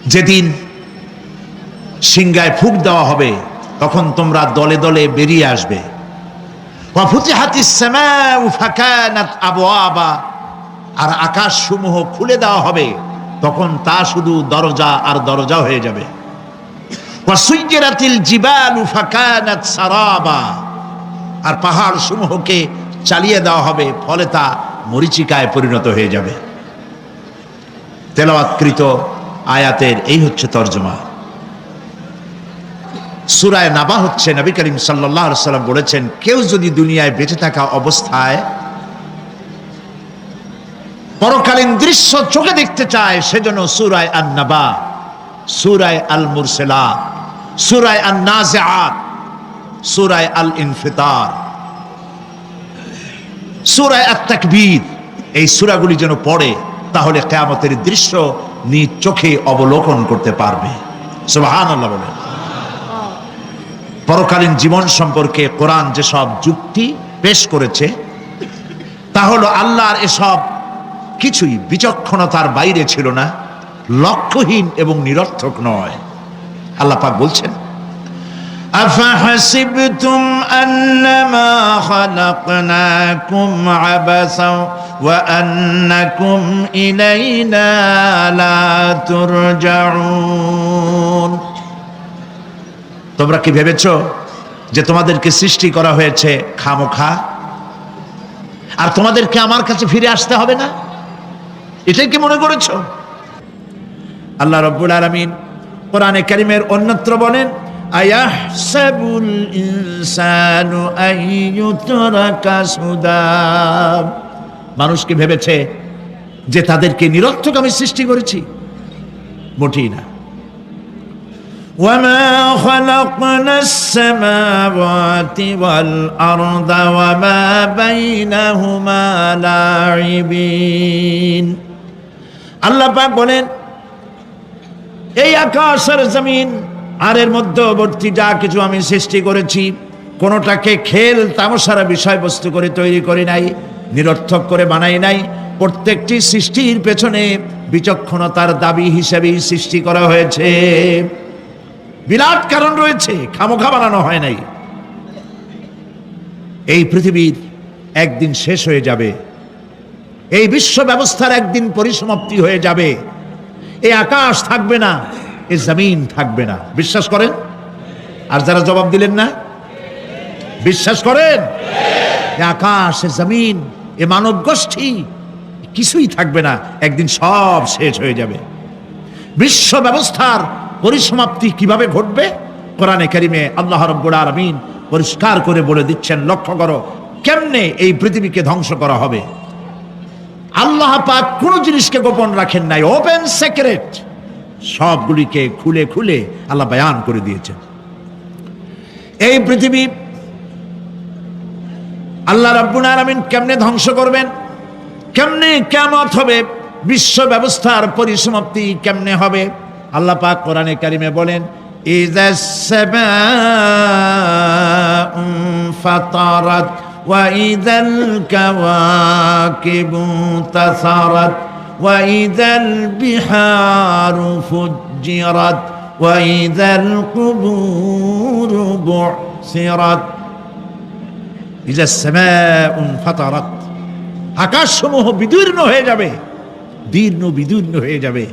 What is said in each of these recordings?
যেদিন সিংহায় ফুঁক দেওয়া হবে তখন তোমরা দলে দলে বেরিয়ে আসবে। আর আকাশ সমূহ খুলে দেওয়া হবে, তখন তা শুধু দরজা আর দরজা হয়ে যাবে। আর পাহাড় সমূহকে চালিয়ে দেওয়া হবে, ফলে তা মরীচিকায় পরিণত হয়ে যাবে। তেলাওয়াতকৃত আয়াতের এই হচ্ছে তর্জমা। সূরা নাবা হচ্ছে, নবী করিম সাল্লাল্লাহু আলাইহি ওয়াসাল্লাম বলেছেন, কেউ যদি দুনিয়ায় বেঁচে থাকা অবস্থায় পরকালীন দৃশ্য চোখে দেখতে চায়, সেজন্য সূরা আন-নাবা, সূরা আল-মুরসালাত, সূরা আন-নাজিআত, সূরা আল-ইনফিতার, সূরা আত-তাকবীর, এই সূরাগুলি যেন পড়ে, তাহলে কিয়ামতের দৃশ্য নিজ চোখে অবলোকন করতে পারবে। সুবহানাল্লাহ বলেন। পরকালীন জীবন সম্পর্কে কোরআন যেসব যুক্তি পেশ করেছে, তা হলো আল্লাহর এসব কিছুই বিচক্ষণতার বাইরে ছিল না, লক্ষ্যহীন এবং নিরর্থক নয়। আল্লাহ পাক বলছেন, আফাহাসিবতুম আন্নামা খালাকনাকুম আবাসা ওয়া আন্নাকুম ইলাইনা লা তুরজাউন। তোমরা কি ভেবেছো যে তোমাদেরকে সৃষ্টি করা হয়েছে খামোখা, আর তোমাদেরকে আমার কাছে ফিরে আসতে হবে না? এটাই কি মনে করেছো? আল্লাহ রাব্বুল আলামিন কোরআনে কারীমের অন্যত্র বলেন, আয়াহসাবুল ইনসানু আইয়ুতরাকা সুদা। মানুষ কি ভেবেছে যে তাদেরকে নিরর্থক আমি সৃষ্টি করেছি? মোটেই না। وما خلقنا السماوات والأرض وما بينهما لاعبين। আল্লাহ পাক বলেন, এই আকাশ আর জমিন আর এর মধ্যবর্তী যা কিছু আমি সৃষ্টি করেছি, কোনোটাকে খেল তামাশার বিষয়বস্তু করে তৈরি করি নাই, নিরর্থক করে বানাই নাই। প্রত্যেকটি সৃষ্টির পেছনে বিচক্ষণতার দাবি হিসেবেই সৃষ্টি করা হয়েছে। বিরাট কারণ রয়েছে, খামোখা বানানো হয় নাই। এই পৃথিবীর একদিন শেষ হয়ে যাবে, এই বিশ্ব ব্যবস্থার একদিন পরিসমাপ্তি হয়ে যাবে। এই আকাশ থাকবে না, এই জমিন থাকবে না। বিশ্বাস করেন? আর যারা জবাব দিলেন না, বিশ্বাস করেন? এই আকাশ, এই জমিন, এ মানব গোষ্ঠী কিছুই থাকবে না, একদিন সব শেষ হয়ে যাবে। বিশ্ব ব্যবস্থার পরিসমাপ্তি কিভাবে ঘটবে? কোরআনে কারিমে আল্লাহ রাব্বুল আলামিন পরিষ্কার করে বলে দিচ্ছেন। লক্ষ্য করো কেমনে এই পৃথিবীকে ধ্বংস করা হবে। আল্লাহ পাক কোন জিনিসকে গোপন রাখেন নাই, ওপেন সিক্রেট, সবগুলিকে খুলে খুলে আল্লাহ বয়ান করে দিয়েছেন। এই পৃথিবী আল্লাহ রাব্বুল আলামিন কেমনে ধ্বংস করবেন, কেমনে কিয়ামত হবে, বিশ্ব ব্যবস্থার পরিসমাপ্তি কেমনে হবে, আল্লাহ পাক কোরআনে কারিমে বলেন, ইযাস সামাউ ফাতারাত ওয়া ইযাল কাওয়াকিবু তাসারাত ওয়া ইযাল বিহারু ফুজ্জিরাত ওয়া ইযাল কুবুরু বুসিরাত। ইযাস সামাউ ফাতারাত, আকাশসমূহ বিদীর্ণ হয়ে যাবে, দীর্ণ বিদীর্ণ হয়ে যাবে।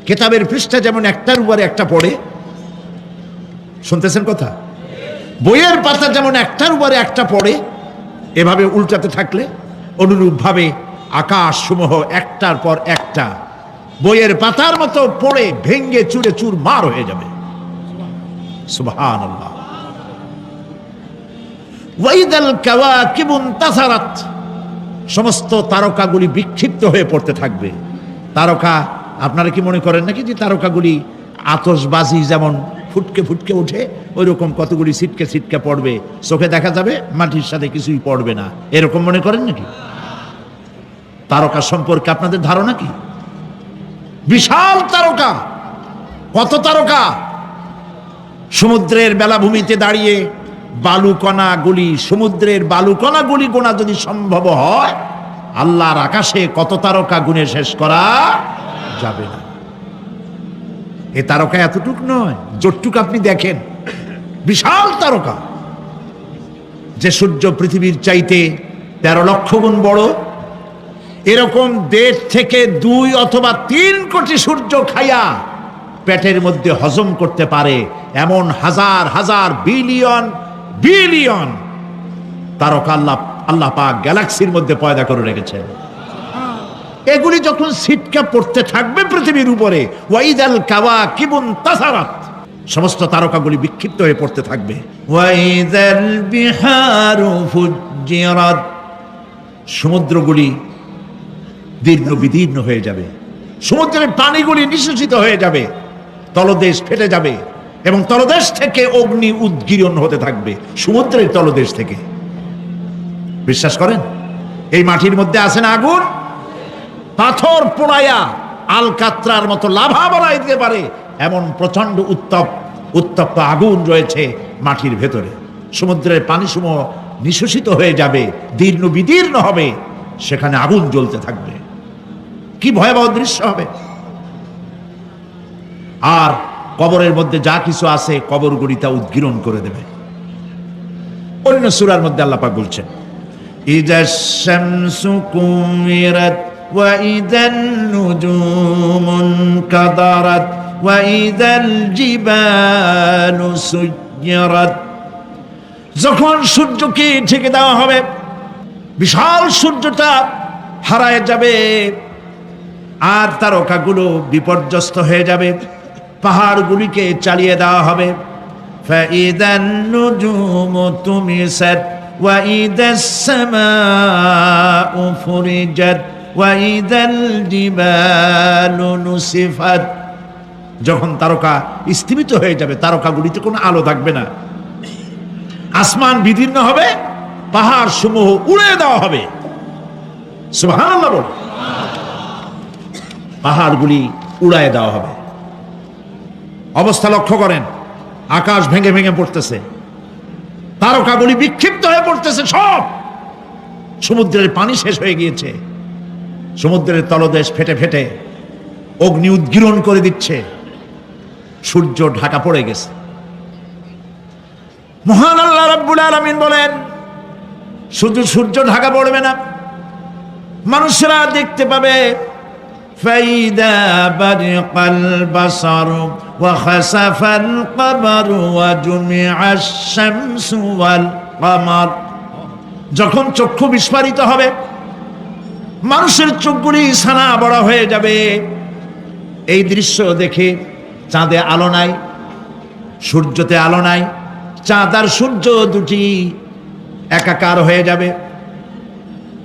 কিতাবের পৃষ্ঠা যেমন একটার উপরে একটা পড়ে, শুনতেছেন কথা? বইয়ের পাতা যেমন একটার উপরে একটা পড়ে, এভাবে উল্টাতে থাকলে অনুরূপ ভাবে আকাশ সমূহ একটার পর একটা বইয়ের পাতার মতো পড়ে ভেঙ্গে চুরে চুরমার হয়ে যাবে। সুবহানাল্লাহ। ওয়াইদাল কাওয়াকিবু তাসারাত, সমস্ত তারকাগুলি বিক্ষিপ্ত হয়ে পড়তে থাকবে। তারকা, আপনারা কি মনে করেন নাকি যে তারকাগুলি আতশবাজি যেমন ফুটকে ফুটকে ওঠে, ওই রকম কতগুলি ছিটকে ছিটকে পড়বে, চোখে দেখা যাবে, মাটির সাথে কিছুই পড়বে না, এরকম মনে করেন নাকি? তারকা সম্পর্কে আপনাদের ধারণা কি? বিশাল তারকা, কত তারকা! সমুদ্রের বেলাভূমিতে দাঁড়িয়ে বালুকণাগুলি, সমুদ্রের বালুকণাগুলি গোনা যদি সম্ভব হয়, আল্লাহর আকাশে কত তারকা গুণে শেষ করা যাবে না। এ তারকা এতটুক নয়, যতটুক আপনি দেখেন বিশাল তারকা, যে সূর্য পৃথিবীর চাইতে 13 লক্ষ গুণ বড়, এরকম 1.5 থেকে 2 অথবা 3 কোটি সূর্য খাইয়া পেটের মধ্যে হজম করতে পারে এমন হাজার হাজার বিলিয়ন বিলিয়ন তারকা আল্লাহ পাক গ্যালাক্সির মধ্যে পয়দা করে রেখেছেন। এগুলি যখন ছিটকা পড়তে থাকবে পৃথিবীর উপরে, ওয়াইদাল কাওয়াকিবুন তাসারাত, সমস্ত তারকাগুলি বিক্ষিপ্ত হয়ে পড়তে থাকবে। ওয়াইদাল বিহারু ফুজ্জিরাত, সমুদ্রগুলি দীর্ঘ বিদীর্ণ হয়ে যাবে, সমুদ্রের পানিগুলি নিঃশেষিত হয়ে যাবে, তলদেশ ফেটে যাবে এবং তলদেশ থেকে অগ্নি উদ্গীরণ হতে থাকবে, সমুদ্রের তলদেশ থেকে। বিশ্বাস করেন? এই মাটির মধ্যে আছে না আগুন, পাথর পোড়াইয়া আলকাত্রার মতো লাভা বানাই দিতে পারে এমন প্রচন্ড উত্তপ্ত আগুন রয়েছে মাটির ভেতরে। সমুদ্রের পানিসমূহ নিঃশেষিত হয়ে যাবে, দীর্ণ বিদীর্ণ হবে, সেখানে আগুন জ্বলতে থাকবে। কি ভয়াবহ দৃশ্য হবে! আর কবরের মধ্যে যা কিছু আছে কবরগুলি তা উদ্গীরণ করে দেবে। অন্য সূরার মধ্যে আল্লাহ পাক বলছেন, ইযাশ শামসু কুমিরাত ওয়া ইযান নুজুমুন কাদারাত ওয়া ইযাল জিবালু সুয়্যিরাত, যখন সূর্যকে ঢেকে দেওয়া হবে, বিশাল সূর্যটা হারায় যাবে আর তারকাগুলো বিপর্যস্ত হয়ে যাবে, পাহাড়গুলিকে চালিয়ে দেওয়া হবে। ফাইদান নুজুমু তুমিসাত ওয়া ইদাস সামাউ ফুরিজাত ওয়া ইদাল জিবালু নুসিফাত, যখন তারকা স্থিমিত হয়ে যাবে, তারকাগুলিতে কোনো আলো থাকবে না, আসমান বিদীর্ণ হবে, পাহাড় সমূহ উড়ে দেওয়া হবে। সুবহানাল্লাহ বল। পাহাড়গুলি উড়ায় দেওয়া হবে। অবস্থা লক্ষ্য করেন, আকাশ ভেঙে ভেঙে পড়তেছে, তারকাগুলি বিক্ষিপ্ত হয়ে পড়তেছে, সব সমুদ্রের পানি শেষ হয়ে গিয়েছে, সমুদ্রের তলদেশ ফেটে ফেটে অগ্নি উদ্গীরণ করে দিচ্ছে, সূর্য ঢাকা পড়ে গেছে। মহান আল্লাহ রাব্বুল আলামিন বলেন, শুধু সূর্য ঢাকা পড়বে না, মানুষরা দেখতে পাবে ফাইদা বারিকাল বাসারু ওয়া খাসাফাল কমারু ওয়া জুমিআশ শামসু ওয়াল কমার, যখন চক্ষু বিস্ফারিত হবে, মানুষের চোখগুলি ছানা বড় হয়ে যাবে। এই দৃশ্য দেখে চাঁদে আলো নাই, সূর্যতে আলো নাই, চাঁদ আর সূর্য দুটি একাকার হয়ে যাবে।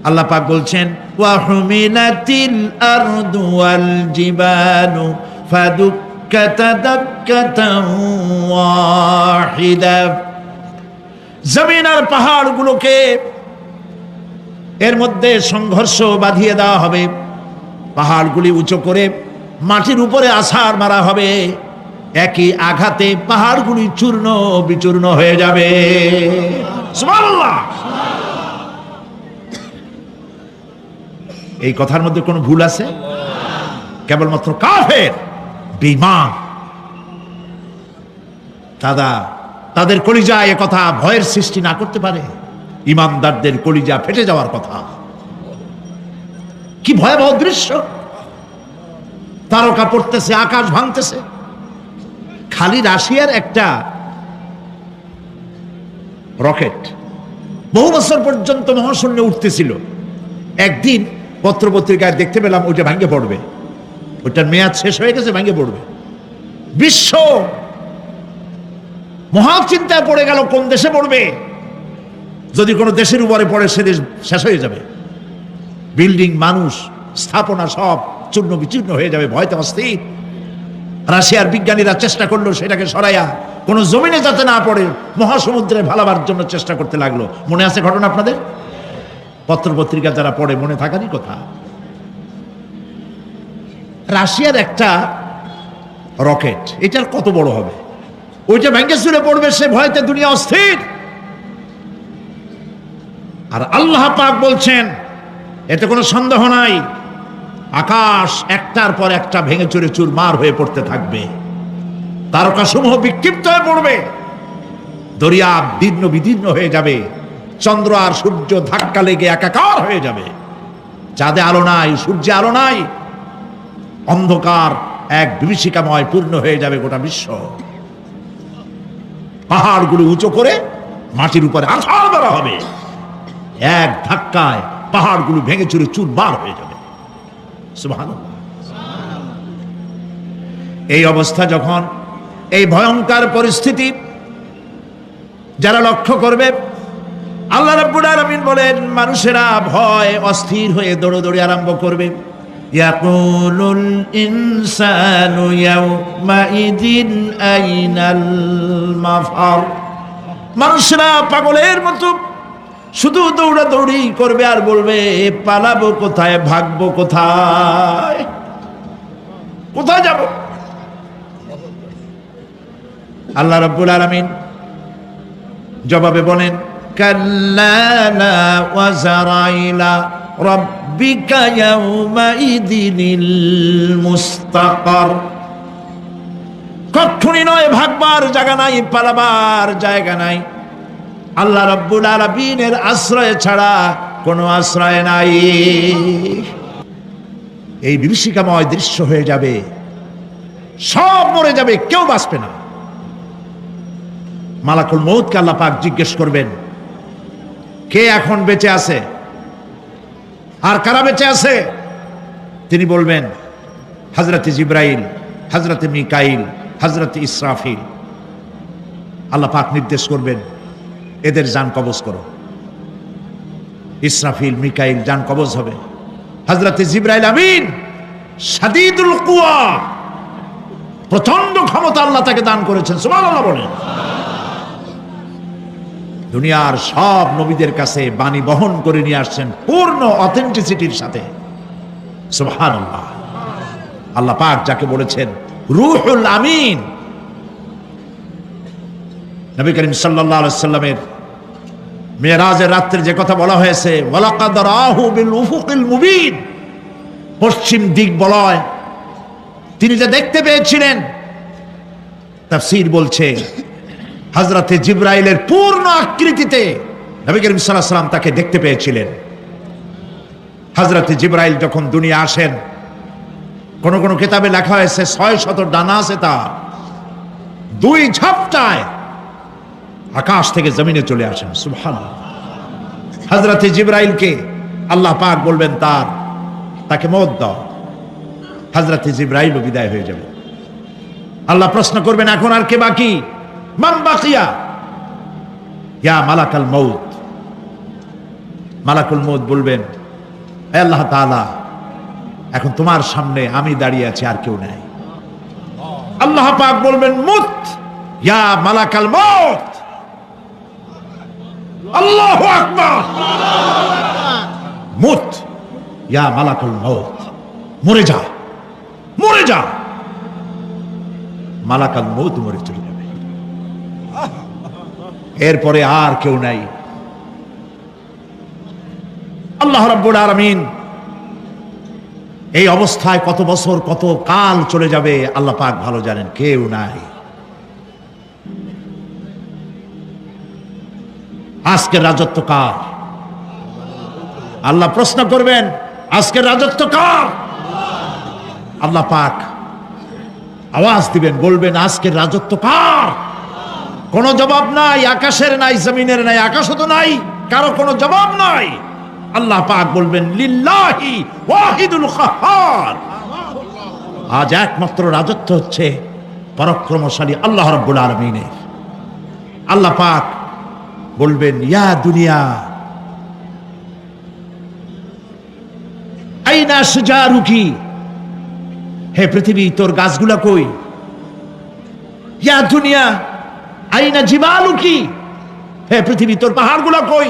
আল্লাহ পাক বলছেন, ওয়া হুমিলাতিল আরদু ওয়াল জিবালু ফাদুক্কাতা দাক্কাতান ওয়াহিদা, জমিন আর পাহাড়গুলোকে এর মধ্যে সংঘর্ষ বাঁধিয়ে দেওয়া হবে, পাহাড়গুলি উঁচু করে মাটির উপরে আছাড় মারা হবে, একই আঘাতে পাহাড়গুলি চূর্ণ বিচূর্ণ হয়ে যাবে। সুবহানাল্লাহ। এই কথার মধ্যে কোনো ভুল আছে? কেবলমাত্র কাফের বেঈমান তাদের কলিজায় এ কথা ভয়ের সৃষ্টি না করতে পারে। ইমানদারদের কলিজা ফেটে যাওয়ার কথা। কি ভয়াবহ দৃশ্য! তারকা পড়তেছে, আকাশ ভাঙতেছে। খালি রাশিয়ার একটা রকেট বহু বছর পর্যন্ত মহাশূন্যে উঠতেছিল, একদিন পত্রপত্রিকায় দেখতে পেলাম ওইটা ভাঙে পড়বে, ওইটার মেয়াদ শেষ হয়ে গেছে, ভাঙে পড়বে। বিশ্ব মহাচিন্তায় পড়ে গেল, কোন দেশে পড়বে? যদি কোনো দেশের উপরে পড়ে সে দেশ শেষ হয়ে যাবে, বিল্ডিং, মানুষ, স্থাপনা সব চূর্ণ বিচূর্ণ হয়ে যাবে, ভয়তে অস্থির। রাশিয়ার বিজ্ঞানীরা চেষ্টা করলো সেটাকে সরাইয়া কোনো জমিনে যাতে না পড়ে মহাসমুদ্রে ভালাবার জন্য চেষ্টা করতে লাগলো। মনে আছে ঘটনা আপনাদের? পত্রপত্রিকা যারা পড়ে মনে থাকারই কথা। রাশিয়ার একটা রকেট, এটার কত বড় হবে, ওইটা ভেঙে চুরে পড়বে, সে ভয়তে দুনিয়া অস্থির। আর আল্লাহ পাক বলছেন, এতে কোনো সন্দেহ নাই। আকাশ একটার পর একটা ভেঙে চুরে চুরমার হয়ে পড়তে থাকবে, তারকাসমূহ বিক্ষিপ্ত হয়ে পড়বে, দরিয়া দীর্ণ বিদীর্ণ হয়ে যাবে, চন্দ্র আর সূর্য ধাক্কা লেগে একাকার হয়ে যাবে, চাঁদে আলো নাই, সূর্যে আলো নাই, অন্ধকার এক বিভীষিকাময় পূর্ণ হয়ে যাবে গোটা বিশ্ব। পাহাড়গুলো উঁচু করে মাটির উপরে আছাড় মারা হবে, এক ধাক্কায় পাহাড়গুলো ভেঙে চুরে চুরমার হয়ে যাবে। সুবহানাল্লাহ। এই অবস্থা যখন, এই ভয়ঙ্কর পরিস্থিতি যারা লক্ষ্য করবে, আল্লাহ রাব্বুল আলামিন বলেন মানুষেরা ভয় অস্থির হয়ে দৌড়াদৌড়ি আরম্ভ করবে। ইয়াকুলুল ইনসানু ইয়াউমাইদিন আইনাল মাফার। মানুষেরা পাগলের মতো শুধু দৌড়াদৌড়ি করবে আর বলবে পালাবো কোথায়, ভাগবো কোথায়, কোথায় যাব? আল্লাহ রাব্বুল আলামিন জবাবে বলেন কাল্লা লা ওয়াজারা ইলা রাব্বিকা ইয়াউমাইদিনিল মুস্তাকার। কখনই নয়, ভাগবার জায়গা নাই, পালাবার জায়গা নাই। আল্লাহ রাব্বুল আলামিনের আশ্রয় ছাড়া কোনো আশ্রয় নাই। এই বিভীষিকাময় দৃশ্য হয়ে যাবে, সব মরে যাবে, কেউ বাঁচবে না। মালাকুল মউতকে আল্লাহ পাক জিজ্ঞেস করবেন কে এখন বেঁচে আছে আর কারা বেঁচে আছে? তিনি বলবেন হযরতে জিবরাইল, হযরতে মিকাইল, হযরতে ইসরাফিল। আল্লাহ পাক নির্দেশ করবেন এদের জান কবজ করো। ইসরাফিল, মিকাইল জান কবজ হবে। হযরতে জিবরাইল আমিন শাদীদুল কুওয়া, প্রচন্ড ক্ষমতা আল্লাহ তাকে দান করেছেন। সুবহানাল্লাহ বলেন। দুনিয়ার সব নবীদের কাছে বাণী বহন করে নিয়ে আসছেন পূর্ণ অথেন্টিসিটির সাথে। সুবহানাল্লাহ। আল্লাহ পাক যাকে বলেছেন রূহুল আমিন। নবী করিম সাল্লাল্লাহু আলাইহি সাল্লামের মেরাজের রাত্রে যে কথা বলা হয়েছে ওয়ালাকাদ রাহু বিল উফুকিল মুবিন, পশ্চিম দিক বলয় তিনি যে দেখতে পেয়েছিলেন, তাফসীর বলছে হযরতে জিবরাইলের পূর্ণ আকৃতিতে নবী করিম সাল্লাল্লাহু আলাইহি সাল্লাম তাকে দেখতে পেয়েছিলেন। হযরতে জিবরাইল যখন দুনিয়া আসেন, কোন কোন কিতাবে লেখা হয়েছে 600 ডানা আছে তার, দুই ঝাপটায় আকাশ থেকে জমিনে চলে আসেন। সুবহানাল্লাহ। হযরতে জিবরাইলকে আল্লাহ পাক বলবেন তাকে মওত দাও। হযরতে জিবরাইলও বিদায় হয়ে যাবে। আল্লাহ প্রশ্ন করবেন এখন আর কে বাকি? মান বাকিয়া ইয়া মালাকাল মউত। মালাকুল মউত বলবেন হে আল্লাহ তাআলা, এখন তোমার সামনে আমি দাঁড়িয়ে আছি, আর কেউ নাই। আল্লাহ পাক বলবেন মুত ইয়া মালাকাল মউত। আল্লাহু আকবার। মুত ইয়া মালাকুল মউত, মরে যা, মরে যা। মালাকাল মউত মরে চলে যাবে, এরপরে আর কেউ নাই। আল্লাহ রাব্বুল আলামিন এই অবস্থায় কত বছর কত কাল চলে যাবে আল্লাহ পাক ভালো জানেন, কেউ নাই। আজকের রাজত্ব কার? আল্লাহ প্রশ্ন করবেন আজকের রাজত্ব কার? আল্লাহ পাক আওয়াজ দিবেন, বলবেন আজকের রাজত্ব কার? কোনো জবাব নাই, আকাশের নাই, জমিনের নাই, আকাশও তো নাই, কারো কোনো জবাব নাই। আল্লাহ পাক বলবেন লিল্লাহি ওয়াহিদুল কাহ্হার। আজ একমাত্র রাজত্ব হচ্ছে পরাক্রমশালী আল্লাহ রাব্বুল আলামিনের। আল্লাহ পাক বলবেন ইয়া দুনিয়া আইনা শুজারুকি, হে পৃথিবী তোর গাছগুলা কই? ইয়া দুনিয়া আইনা জিবালুকি, হে পৃথিবী তোর পাহাড়গুলা কই?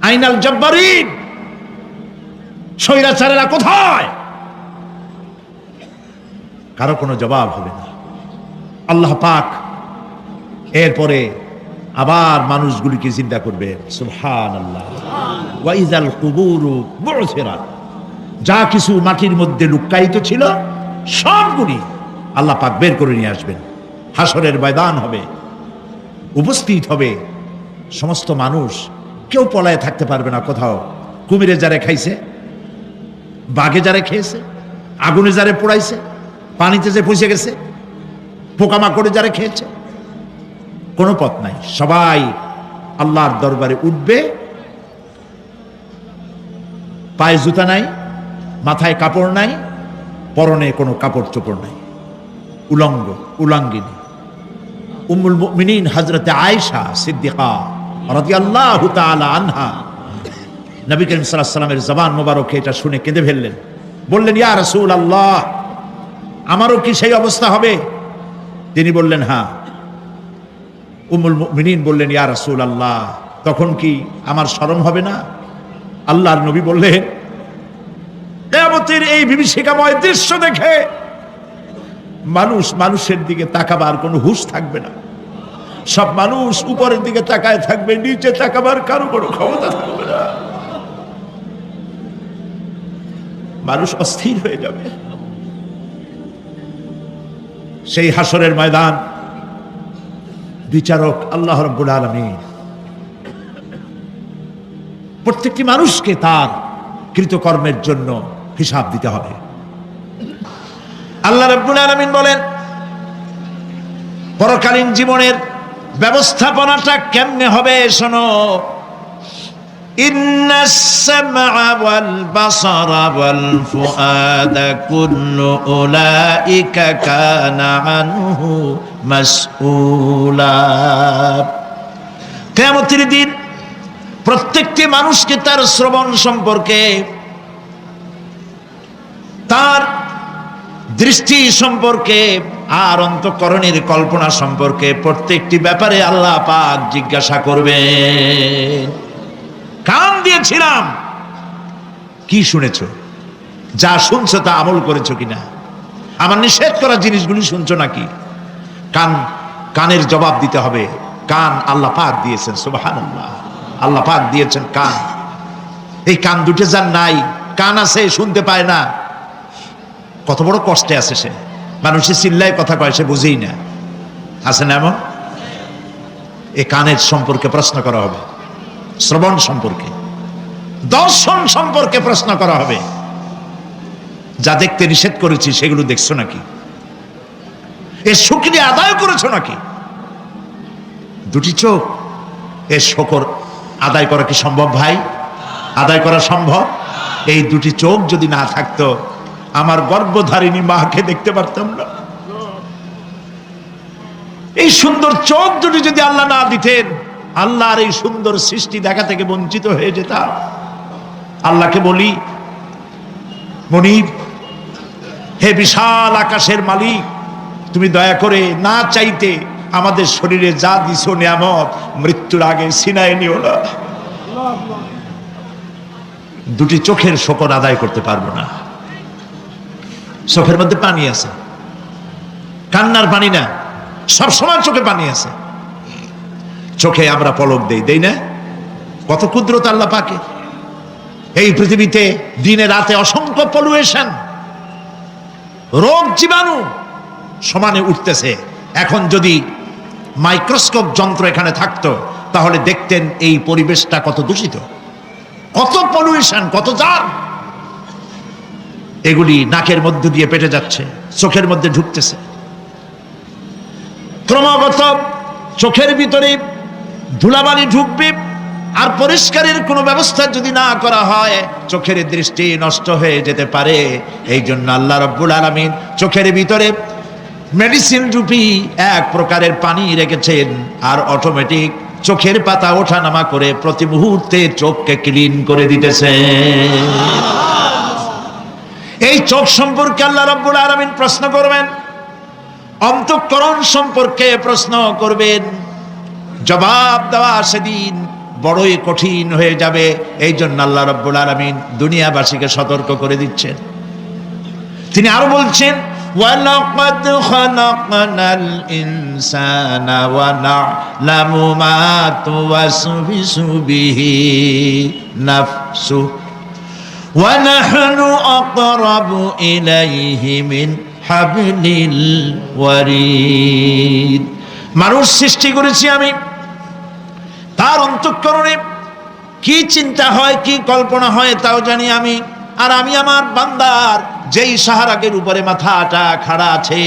আইনাল জব্বারিন, স্বৈরাচারেরা কোথায়? কারো কোনো জবাব হবে না। আল্লাহ পাক এরপরে আবার মানুষগুলিকে চিন্তা করবে, সুবহানাল্লাহ, ওয়া ইযাল কুবুরু বু'থিরাত, যা কিছু মাটির মধ্যে লুক্কায়িত ছিল সবগুলি আল্লাহ পাক বের করে নিয়ে আসবেন। হাসরের ময়দান হবে, উপস্থিত হবে সমস্ত মানুষ, কেউ পলায়ে থাকতে পারবে না কোথাও। কুমিরে যারে খাইছে, বাঘে যারে খেয়েছে, আগুনে যারে পোড়াইছে, পানিতে যে পচে গেছে, পোকামাকড়ে যারা খেয়েছে, কোনো পথ নাই। সবাই আল্লাহর দরবারে উঠবে, পায়ে জুতা নাই, মাথায় কাপড় নাই, পরনে কোনো কাপড় চোপড় নাই, উলঙ্গ উলাঙ্গিনী। উম্মুল মুমিনিন হযরতে আয়েশা সিদ্দিকা রাদিয়াল্লাহু তাআলা আনহা নবী করিম সাল্লাল্লাহু আলাইহি ওয়াসাল্লামের জবান মোবারকে এটা শুনে কেঁদে ফেললেন, বললেন, ইয়া রাসূলুল্লাহ, আমারও কি সেই অবস্থা হবে? তিনি বললেন, হ্যাঁ। উম্মুল মুমিনিন বললেন, ইয়া রাসূলুল্লাহ, তখন কি আমার শরম হবে না? আল্লাহর নবী বললেন, কিয়ামতের এই বিভীষিকাময় দৃশ্য দেখে মানুষ মানুষের দিকে তাকাবার কোনো হুঁশ থাকবে না। সব মানুষ উপরের দিকে তাকায় থাকবে, নিচে তাকাবার কারো কোনো ক্ষমতা থাকবে না। মানুষ অস্থির হয়ে যাবে। সেই হাসরের ময়দান, বিচারক আল্লাহ রাব্বুল আলামিন প্রত্যেকটি মানুষকে তার কৃতকর্মের জন্য হিসাব দিতে হবে। আল্লাহ রাব্বুল আলামিন বলেন, পরকালীন জীবনের ব্যবস্থাপনাটা কেমনে হবে শোনো। ইন্নাস সামআ ওয়াল বাসারা ওয়াল ফুআদা কুল্লু উলাইকা কানা আনহু মাসউলা। কিয়ামতের দিন প্রত্যেকটি মানুষকে তার শ্রবণ সম্পর্কে, তার দৃষ্টি সম্পর্কে, আর অন্তঃকরণের কল্পনা সম্পর্কে প্রত্যেকটি ব্যাপারে আল্লাহ পাক জিজ্ঞাসা করবেন। কান দিয়েছিলাম, কি শুনেছো? যা শুনছো তা আমল করেছো কিনা? আমার নিষেধ করা জিনিসগুলি শুনছো নাকি? কানের জবাব দিতে হবে। কান আল্লাহ পাক দিয়েছেন, সুবহানাল্লাহ, আল্লাহ পাক দিয়েছেন কান। এই কান দুটো যার নাই, কান আছে শুনতে পায় না, কত বড় কষ্টে আছে সে। মানুষের চিল্লায় কথা কয়, সে বুঝেই না। আছে না এমন? এই কানের সম্পর্কে প্রশ্ন করা হবে, শ্রবণ সম্পর্কে, দর্শন সম্পর্কে প্রশ্ন করা হবে। যা দেখতে নিষেধ করেছি সেগুলো দেখছো নাকি? এর শুকরিয়া আদায় করেছো নাকি? দুটি চোখ, এর শকর আদায় করা কি সম্ভব ভাই? আদায় করা সম্ভব? এই দুটি চোখ যদি না থাকতো, আমার গর্ভধারিণী মাকে দেখতে পারতাম না। এই সুন্দর চোখ দুটি যদি আল্লাহ না দিতেন, আল্লাহর এই সুন্দর সৃষ্টি দেখা থেকে বঞ্চিত হয়ে যেতাম। আল্লাহকে বলি, মনিব, হে বিশাল আকাশের মালিক, তুমি দয়া করে না চাইতে আমাদের শরীরে যা দিছো নিয়ামত, মৃত্যুর আগে ছিনায় নিও না। দুটি চোখের শকর আদায় করতে পারবো না। চোখের মধ্যে পানি আছে, কান্নার পানি না, সবসময় চোখে পানি আছে। চোখে আমরা পলক দেই না? কত কুদরত আল্লাহ পাকে। এই পৃথিবীতে দিনে রাতে অসংখ্য পলুয়েশন, রোগ জীবাণু সমানে উঠতেছে। এখন যদি মাইক্রোস্কোপ যন্ত্র এখানে থাকতো, তাহলে দেখতেন এই পরিবেশটা কত দূষিত, কত পলুয়েশন, কত জার। এগুলি নাকের মধ্যে দিয়ে পেটে যাচ্ছে, চোখের মধ্যে ঢুকতেছে। ক্রমাগত চোখের ভিতরে ধুলাবালি ঢুকবে, আর পরিষ্কারের কোনো ব্যবস্থা যদি না করা হয়, চোখের দৃষ্টি নষ্ট হয়ে যেতে পারে। এই জন্য আল্লাহ রাব্বুল আলামিন চোখের ভিতরে মেডিসিন রূপী এক প্রকারের পানি রেখেছেন, আর অটোমেটিক চোখের পাতা ওঠানামা করে প্রতি মুহূর্তে চোখকে ক্লিন করে দিতেছে। এই চোখ সম্পর্কে আল্লাহ রাব্বুল আলামিন প্রশ্ন করবেন, অন্তঃকরণ সম্পর্কে প্রশ্ন করবেন। জবাব দেওয়া সেদিন বড়ই কঠিন হয়ে যাবে। এই জন্য আল্লাহ রাব্বুল আলামিন দুনিয়াবাসীকে সতর্ক করে দিচ্ছেন। তিনি আরো বলছেন, ওয়ালাকাদ খালাকনাল ইনসানা ওয়া না'লামু মা তুওয়াসবিসু বিহি নাফসু ওয়া নাহনু আকরাবু ইলাইহি মিন হাবলিল ওয়ারিদ। মানুষ সৃষ্টি করেছি আমি, তার অন্তঃকরণে কি চিন্তা হয়, কি কল্পনা হয় তাও জানি আমি। আর আমি আমার বান্দার যেই সাহারাগের উপরে মাথাটা খাড়া আছে,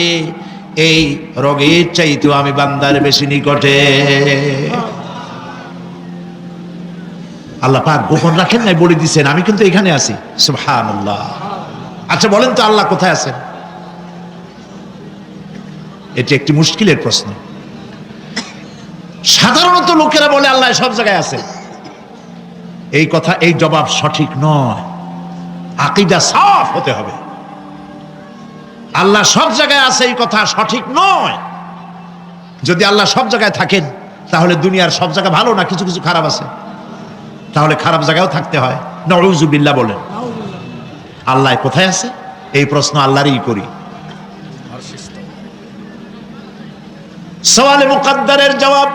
এই রোগের চাইতেও আমি বান্দার বেশি নিকটে। আল্লাহ পাক গোপন রাখেন নাই, বলে দিচ্ছেন আমি কিন্তু এখানে আছি। সুবহানাল্লাহ। আচ্ছা বলেন তো আল্লাহ কোথায় আছেন? এটি একটি মুশকিলের প্রশ্ন। সাধারণত লোকেরা বলে আল্লাহ সব জায়গায় আছে। এই কথা, এই জবাব সঠিক নয়। আকীদা সাফ হতে হবে। আল্লাহ সব জায়গায় আছে এই কথা সঠিক নয়। যদি আল্লাহ সব জায়গায় থাকেন তাহলে দুনিয়ার সব জায়গা ভালো না, কিছু কিছু খারাপ আছে। তাহলে খারাপ জায়গায়ও থাকতে হয়। নাউযুবিল্লাহ বলেন। আল্লাহ কোথায় আছে এই প্রশ্ন আল্লাহরই করি। সওয়ালে মুকদ্দারের জবাব,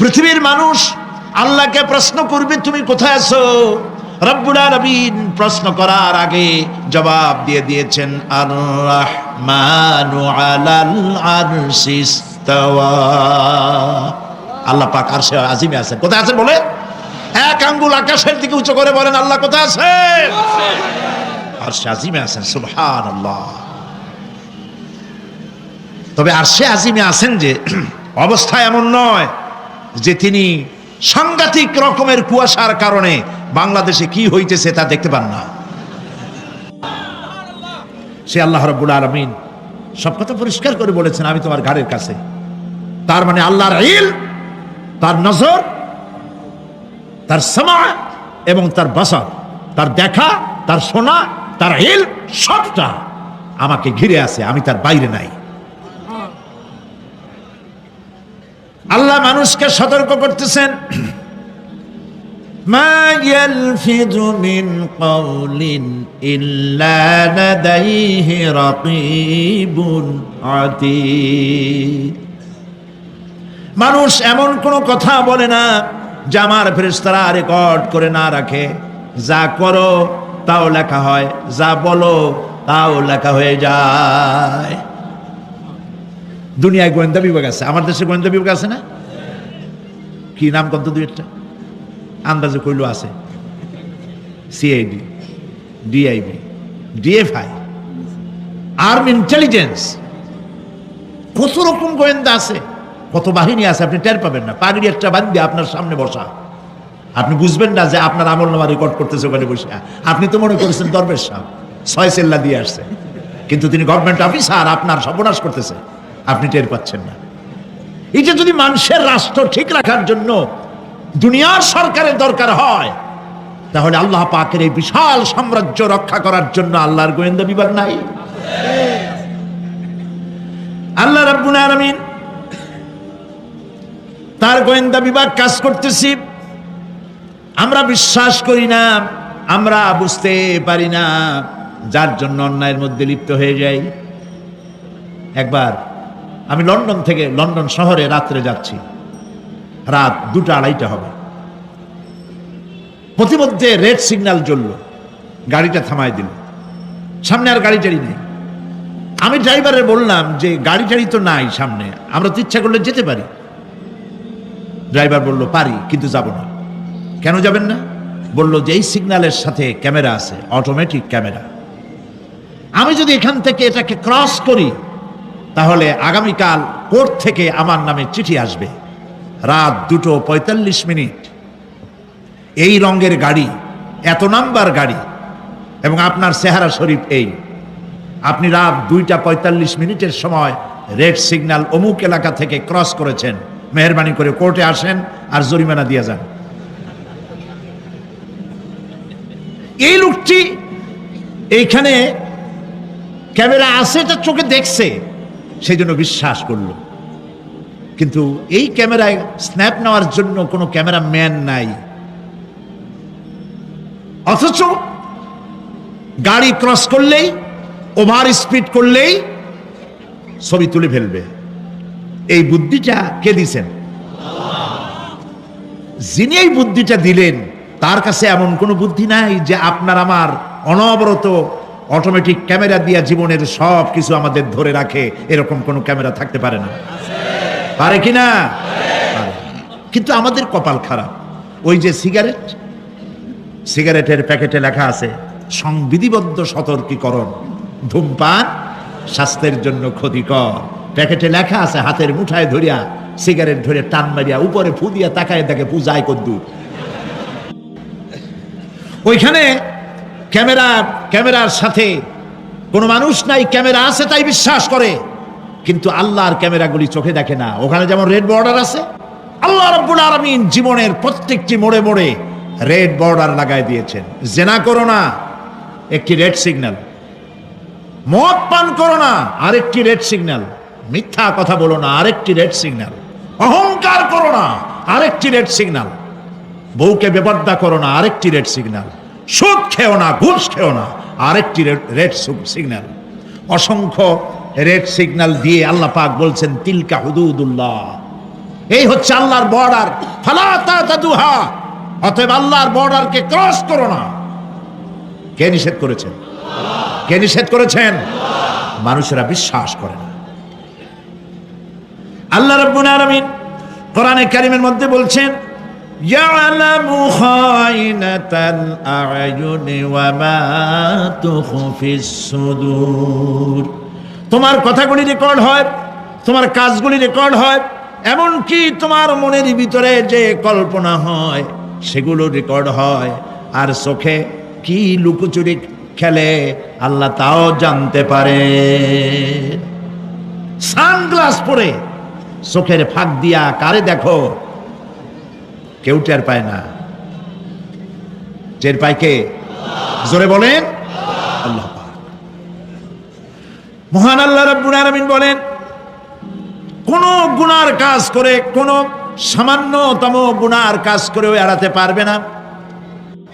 পৃথিবীর মানুষ আল্লাহকে প্রশ্ন করবে তুমি কোথায় আছো। রব্বুল আলামিন প্রশ্ন করার আগে জবাব দিয়ে দিয়েছেন, আর রাহমানু আলাল আরশি ইস্তাওয়া। আল্লাহ পাক আরশে আজিমে আছেন। কোথায় আছেন বলে? এক আঙ্গুল আকাশের দিকে উঁচু করে বলেন আল্লাহ কোথায় আছেন? আরশে আজিমে আছেন। সুবহানাল্লাহ। তবে আরশে আজিমে আছেন যে অবস্থা এমন নয় যে তিনি সাংঘাতিক রকমের কুয়াশার কারণে বাংলাদেশে কি হইতেছে তা দেখতে পান না। সে আল্লাহ রাব্বুল আলামিন সব কথা পরিষ্কার করে বলেছেন আমি তোমার ঘাড়ের কাছে। তার মানে আল্লাহর ইলম, তার নজর, তার সামা এবং তার বাসার, তার দেখা, তার শোনা, তার ইলম সবটা আমাকে ঘিরে আছে, আমি তার বাইরে নাই। আল্লাহ মানুষকে সতর্ক করতেছেন, মা ইয়ালফিযু মিন কাওলিন ইল্লা লাদাইহি রাকীবুন আতীদ। মানুষ এমন কোনো কথা বলে না যা আমার ফেরেশতারা রেকর্ড করে না রাখে। যা করো তাও লেখা হয়, যা বলো তাও লেখা হয়ে যায়। দুনিয়ায় গোয়েন্দা বিভাগ আছে, আমার দেশে গোয়েন্দা বিভাগ আছে না? কি নাম কত দুই একটা আন্দাজে কইলো আছে। CID, DIB, DFI, army intelligence, কত রকম গোয়েন্দা আছে, কত বাহিনী আছে আপনি টের পাবেন না। পাগড়ি একটা বান্ধি আপনার সামনে বসা, আপনি বুঝবেন না যে আপনার আমলনামা রেকর্ড করতেছে ওখানে বসে। আপনি তো মনে করেছেন দরবেশ সাহেব 6 সেল্লা দিয়ে আসছে, কিন্তু তিনি গভর্নমেন্ট অফিসার, আপনার সর্বনাশ করতেছে, আপনি টের পাচ্ছেন না। এটা যদি মানুষের রাষ্ট্র ঠিক রাখার জন্য দুনিয়ার সরকারের দরকার হয়, তাহলে আল্লাহ পাকের এই বিশাল সাম্রাজ্য রক্ষা করার জন্য আল্লাহর গোয়েন্দা বিভাগ নাই? আল্লাহ রাব্বুল আলামিন তার গোয়েন্দা বিভাগ কাজ করতেছি, আমরা বিশ্বাস করি না, আমরা বুঝতে পারি না, যার জন্য অন্যায়ের মধ্যে লিপ্ত হয়ে যাই। একবার আমি লন্ডন থেকে, লন্ডন শহরে রাত্রে যাচ্ছি, রাত 2টা-2:30 হবে। প্রতিমধ্যে রেড সিগন্যাল জ্বলল, গাড়িটা থামায় দিল, সামনে আর গাড়ি টাড়ি নেই। আমি ড্রাইভারে বললাম যে গাড়ি টাড়ি তো নাই সামনে, আমরা তো ইচ্ছা করলে যেতে পারি। ড্রাইভার বলল পারি, কিন্তু যাব না। কেন যাবেন না? বলল যে এই সিগন্যালের সাথে ক্যামেরা আছে, অটোমেটিক ক্যামেরা। আমি যদি এখান থেকে এটাকে ক্রস করি তাহলে আগামীকাল কোর্ট থেকে আমার নামে চিঠি আসবে। রাত 2:45, এই রঙের গাড়ি, এত নাম্বার গাড়ি, এবং আপনার চেহারা শরীফ এই, আপনি রাত 2:45 সময় রেড সিগন্যাল অমুক এলাকা থেকে ক্রস করেছেন, মেহেরবানি করে কোর্টে আসেন আর জরিমানা দিয়ে যান। এই লোকটি এইখানে ক্যামেরা আছে, এটা চোখে দেখছে, সেই জন্য বিশ্বাস করলো। কিন্তু এই ক্যামেরায় স্ন্যাপ নেওয়ার জন্য কোনো ক্যামেরাম্যান নাই। অথচ গাড়ি ক্রস করলেই ওভার স্পিড করলেই ছবি তুলে ফেলবে। এই বুদ্ধিটা কে দিছেন? যিনি এই বুদ্ধিটা দিলেন তার কাছে এমন কোনো বুদ্ধি নাই যে আপনার আমার অনবরত অটোমেটিক ক্যামেরা দিয়া জীবনের সব কিছু আমাদের ধরে রাখে, এরকম কোনো ক্যামেরা থাকতে পারে না। পারে কিনা? পারে। কিন্তু আমাদের কপাল খারাপ। ওই যে সিগারেটের প্যাকেটে লেখা আছে সংবিধিবদ্ধ সতর্কীকরণ, ধূমপান স্বাস্থ্যের জন্য ক্ষতিকর। প্যাকেটে লেখা আছে, হাতের মুঠায় ধরিয়া সিগারেট ধরে টান মারিয়া উপরে ফু দিয়া তাকায় দেখে পূজায় কদ্দুর। ওইখানে ক্যামেরার সাথে কোনো মানুষ নাই, ক্যামেরা আছে তাই বিশ্বাস করে, কিন্তু আল্লাহর ক্যামেরাগুলি চোখে দেখে না। ওখানে যেমন রেড বর্ডার আছে, আল্লাহ রাব্বুল আলামিন জীবনের প্রত্যেকটি মোড়ে মোড়ে রেড বর্ডার লাগাই দিয়েছেন। জেনা করো না, একটি রেড সিগন্যাল। মদ পান করো না, আরেকটি রেড সিগন্যাল। মিথ্যা কথা বলো না, আরেকটি রেড সিগন্যাল। অহংকার করো না, আরেকটি রেড সিগন্যাল। বউকে বেপর্দা করো না, আরেকটি রেড সিগন্যাল। সুদ খেও না, ঘুষ খেও না, আরেকটি রেড সিগন্যাল। অসংখ্য রেড সিগন্যাল দিয়ে আল্লাহ পাক বলছেন তিলকা হুদুদুল্লাহ, এই হচ্ছে আল্লাহর বর্ডার, ফালা তাতাদুহা, অতএব আল্লাহর বর্ডারকে ক্রস করো না। কে নিষেধ করেছেন? কে নিষেধ করেছেন? মানুষেরা বিশ্বাস করে না। আল্লাহ রাব্বুল আলামিন কোরআনে কারীমের মধ্যে বলছেন ইয়ালামু খায়িনাতাল আ'য়ুনি ওয়া মা তুখফিস সুদূর। তোমার কথাগুলি রেকর্ড হয়, তোমার কাজগুলি রেকর্ড হয়, এমনকি তোমার মনের ভিতরে যে কল্পনা হয় সেগুলো রেকর্ড হয়। আর চোখে কি লুকোচুরি খেলে আল্লাহ তাও জানতে পারে। সানগ্লাস পরে চোখের ফাঁক দিয়া কারে দেখো, কেউ টের পায় না। টের পায় কে? জোরে বলেন আল্লাহ পাক। মহান আল্লাহ রাব্বুল আলামিন বলেন কোন গুনার কাজ করে, কোন সামান্যতম গুনার কাজ করেও এড়াতে পারবে না,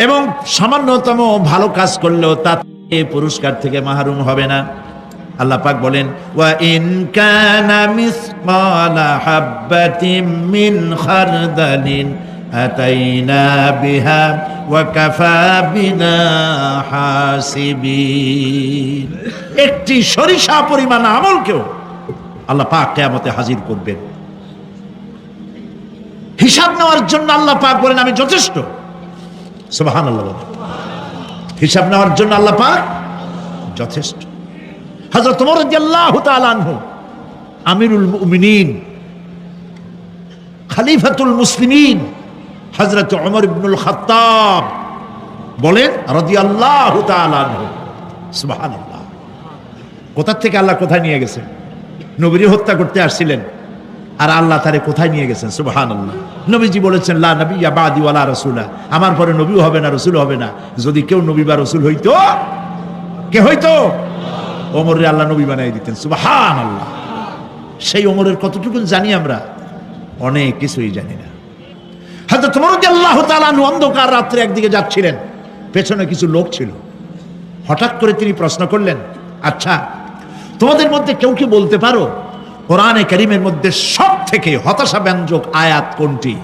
এবং সামান্যতম ভালো কাজ করলেও তাতে পুরস্কার থেকে মাহরুম হবে না। আল্লাহ পাক বলেন ওয়া ইন কানা মিসকালা হাববাতিন মিন খারদালিন আতাইনা বিহা ওয়া কাফা বিনা হাসিবিন। একটি সরিষা পরিমাণ আমলকেও আল্লাহ পাক কিয়ামতে হাজির করবেন। হিসাব নেওয়ার জন্য আল্লাহ পাক বলেন আমি যথেষ্ট। সুবহানাল্লাহ। হিসাব নেওয়ার জন্য আল্লাহ পাক যথেষ্ট। হযরত ওমর রাদিয়াল্লাহু তাআলা আনহু আমিরুল মুমিনিন, খলিফাতুল মুসলিমিন হযরত ওমর ইবনুল খাত্তাব বলেন রাদিয়াল্লাহু তাআলা আনহু, সুবহানাল্লাহ। কোথা থেকে আল্লাহ কোথায় নিয়ে গেছেন? নবীকে হত্যা করতে আসছিলেন, আর আল্লাহ তারে কোথায় নিয়ে গেছেন? সুবহানাল্লাহ। নবীজি বলেছেন লা নবিয়্যা বাদি ওয়ালা রাসূলা, আমার পরে নবীও হবে না, রাসূল হবে না। যদি কেউ নবী বা রাসূল হইতো, কে হইতো? ওমরের আল্লাহ নবী বানাই দিতেন। সুবহানাল্লাহ। সেই ওমরের কতটুকু জানি আমরা? অনেক কিছুই জানি না। হযরত ওমর রাদিয়াল্লাহু তাআলা অন্ধকার রাত্রে একদিকে যাচ্ছিলেন, পেছনে কিছু লোক ছিল। হঠাৎ করে তিনি প্রশ্ন করলেন, আচ্ছা তোমাদের মধ্যে কেউ কি বলতে পারো কোরআনে কারীমের মধ্যে সবথেকে হতাশাব্যঞ্জক আয়াত কোনটি?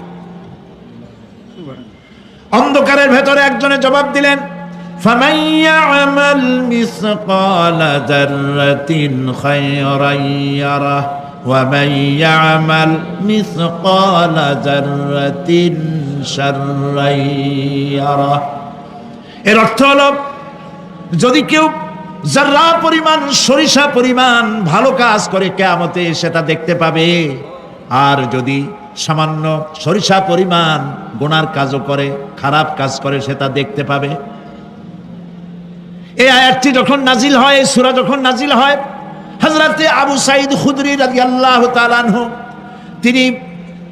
অন্ধকারের ভেতরে একজনে জবাব দিলেন ফামান ইয়া'মাল মিসকালা যাররাতিন খায়রান ইয়ারাহ ওয়া মান ইয়া'মাল মিসকালা যাররাতিন শাররান ইয়ারাহ। এর অর্থ হলো যদি কেউ যারা পরিমাণ সরিষা পরিমাণ ভালো কাজ করে কিয়ামতে সেটা দেখতে পাবে, আর যদি সামান্য সরিষা পরিমাণ গুনার কাজও করে, খারাপ কাজ করে, সেটা দেখতে পাবে। এই আয়াতটি যখন নাজিল হয়, এই সূরা যখন নাজিল হয়, হযরতে আবু সাঈদ খুদরি রাদিয়াল্লাহু তাআলা আনহু তিনি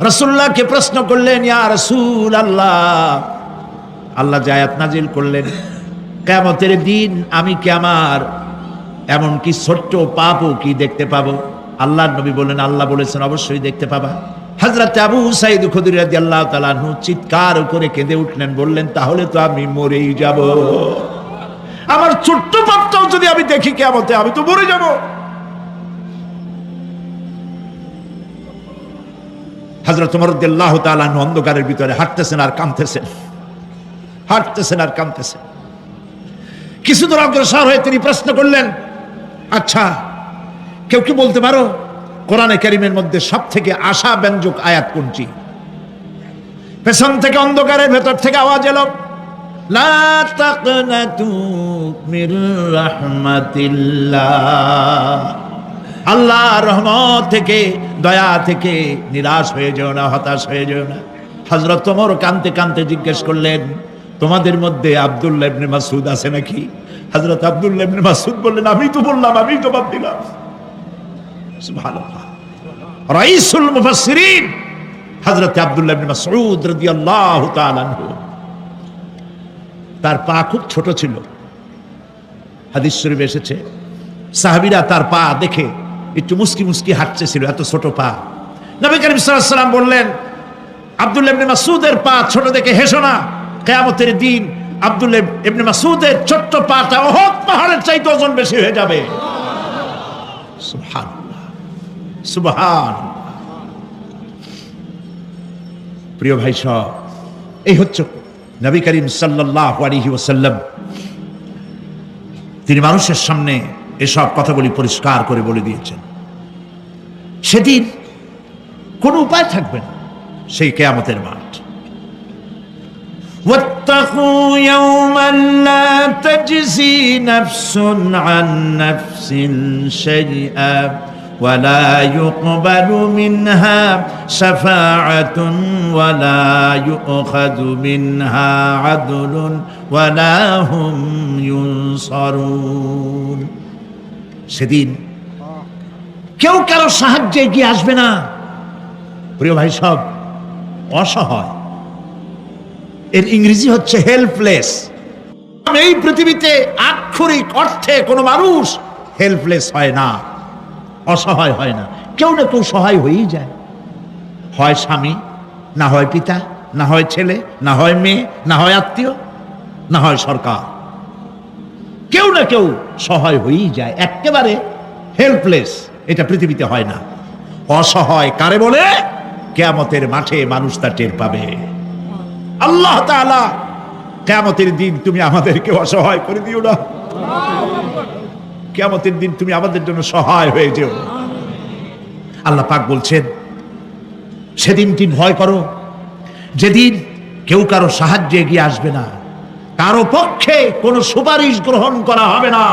রাসূলুল্লাহকে প্রশ্ন করলেন, ইয়া রাসূলুল্লাহ, আল্লাহ যে আয়াত নাজিল করলেন কিয়ামতের দিন আমি কি আমার এমন কি ছোট্ট পাপও কি দেখতে পাবো? আল্লাহর নবী বললেন আল্লাহ বলেছেন অবশ্যই দেখতে পাবা। হযরত আবু সাঈদ খুদরি রাদিয়াল্লাহু তাআলা আনহু চিৎকার করে কেঁদে উঠলেন, বললেন তাহলে তো আমি মরেই যাব। আমার ছোট্ট পাপটাও যদি আমি দেখি কিয়ামতে, আমি তো মরে যাব। হযরত ওমর রাদিয়াল্লাহু তাআলা আনহু অন্ধকারের ভিতরে হাঁটতেছেন আর কাঁদতেছেন, হাঁটতেছেন আর কাঁদতেছেন। কিছু দূর অগ্রসর হয়ে তিনি প্রশ্ন করলেন, আচ্ছা কেউ কি বলতে পারো কোরআনে কারীমের মধ্যে সবথেকে আশা ব্যঞ্জক আয়াত কোনটি? পেছন থেকে অন্ধকারের ভেতর থেকে আওয়াজ এলো, লা তাকনাতু মির রাহমাতিল্লাহ, আল্লাহর রহমত থেকে, দয়া থেকে নিরাশ হয়ে যেও না, হতাশ হয়ে যেও না। হযরত ওমর কাঁদতে কাঁদতে জিজ্ঞেস করলেন, তোমাদের মধ্যে আব্দুল্লাহ ইবনে মাসউদ আছে নাকি? হযরত আব্দুল্লাহ ইবনে মাসউদ বললেন, আমি তো বললাম, আমি জবাব দিলাম। সুবহানাল্লাহ। রাইসুল মুফাসসিরিন হযরত আব্দুল্লাহ ইবনে মাসউদ রাদিয়াল্লাহু তাআলা আনহু, তার পা খুব ছোট ছিল। হাদিস শরীফে এসেছে সাহাবীরা তার পা দেখে একটু মুস্কি মুস্কি হাঁটতেছিল, এত ছোট পা। নবী করিম সাল্লাল্লাহু আলাইহি ওয়াসাল্লাম বললেন, আব্দুল্লাহ ইবনে মাসউদের পা ছোট দেখে হেসো না, কিয়ামতের দিন আব্দুল্লাহ ইবনে মাসউদের ছোট্ট পাটা উহুদ পাহাড়ের চাইতে ওজন বেশি হয়ে যাবে। সুবহানাল্লাহ, সুবহানাল্লাহ। প্রিয় ভাই সব, এই হচ্ছে নবী করিম সাল্লাল্লাহু আলাইহি ওয়াসাল্লাম। তিনি মানুষের সামনে এসব কথাগুলি পরিষ্কার করে বলে দিয়েছেন। সেদিন কোনো উপায় থাকবে না, সেই কিয়ামতের মাঠ। واتقوا يوما لا تجزي نفس عن نفس شيئا ولا يقبل منها شفاعة ولا يؤخذ منها عدل ولا هم ينصرون। সেদিন কেউ কারো সাহায্যে এগিয়ে আসবে না। প্রিয় ভাই সব, অসহায়, এর ইংরেজি হচ্ছে হেল্পলেস। এই পৃথিবীতে আক্ষরিক অর্থে কোনো মানুষ হেল্পলেস হয় না, অসহায় হয় না। কেউ না কেউ সহায় হয়েই যায়, হয় স্বামী, না হয় পিতা, না হয় ছেলে, না হয় মেয়ে, না হয় আত্মীয়, না হয় সরকার। কেউ না কেউ সহায় হয়েই যায়। একেবারে হেল্পলেস এটা পৃথিবীতে হয় না। অসহায় কারে বলে? কিয়ামতের মাঠে মানুষ তা টের পাবে। আল্লাহ তাআলা কিয়ামতের দিন তুমি আমাদেরকে অসহায় করে দিও না। কিয়ামতের দিন তুমি আমাদের জন্য সহায় হয়ে যেও। আল্লাহ পাক বলছেন, সেদিনটি ভয় করো, যেদিন কেউ কারো সাহায্যে এগিয়ে আসবে না, কারো পক্ষে কোনো সুপারিশ গ্রহণ করা হবে না,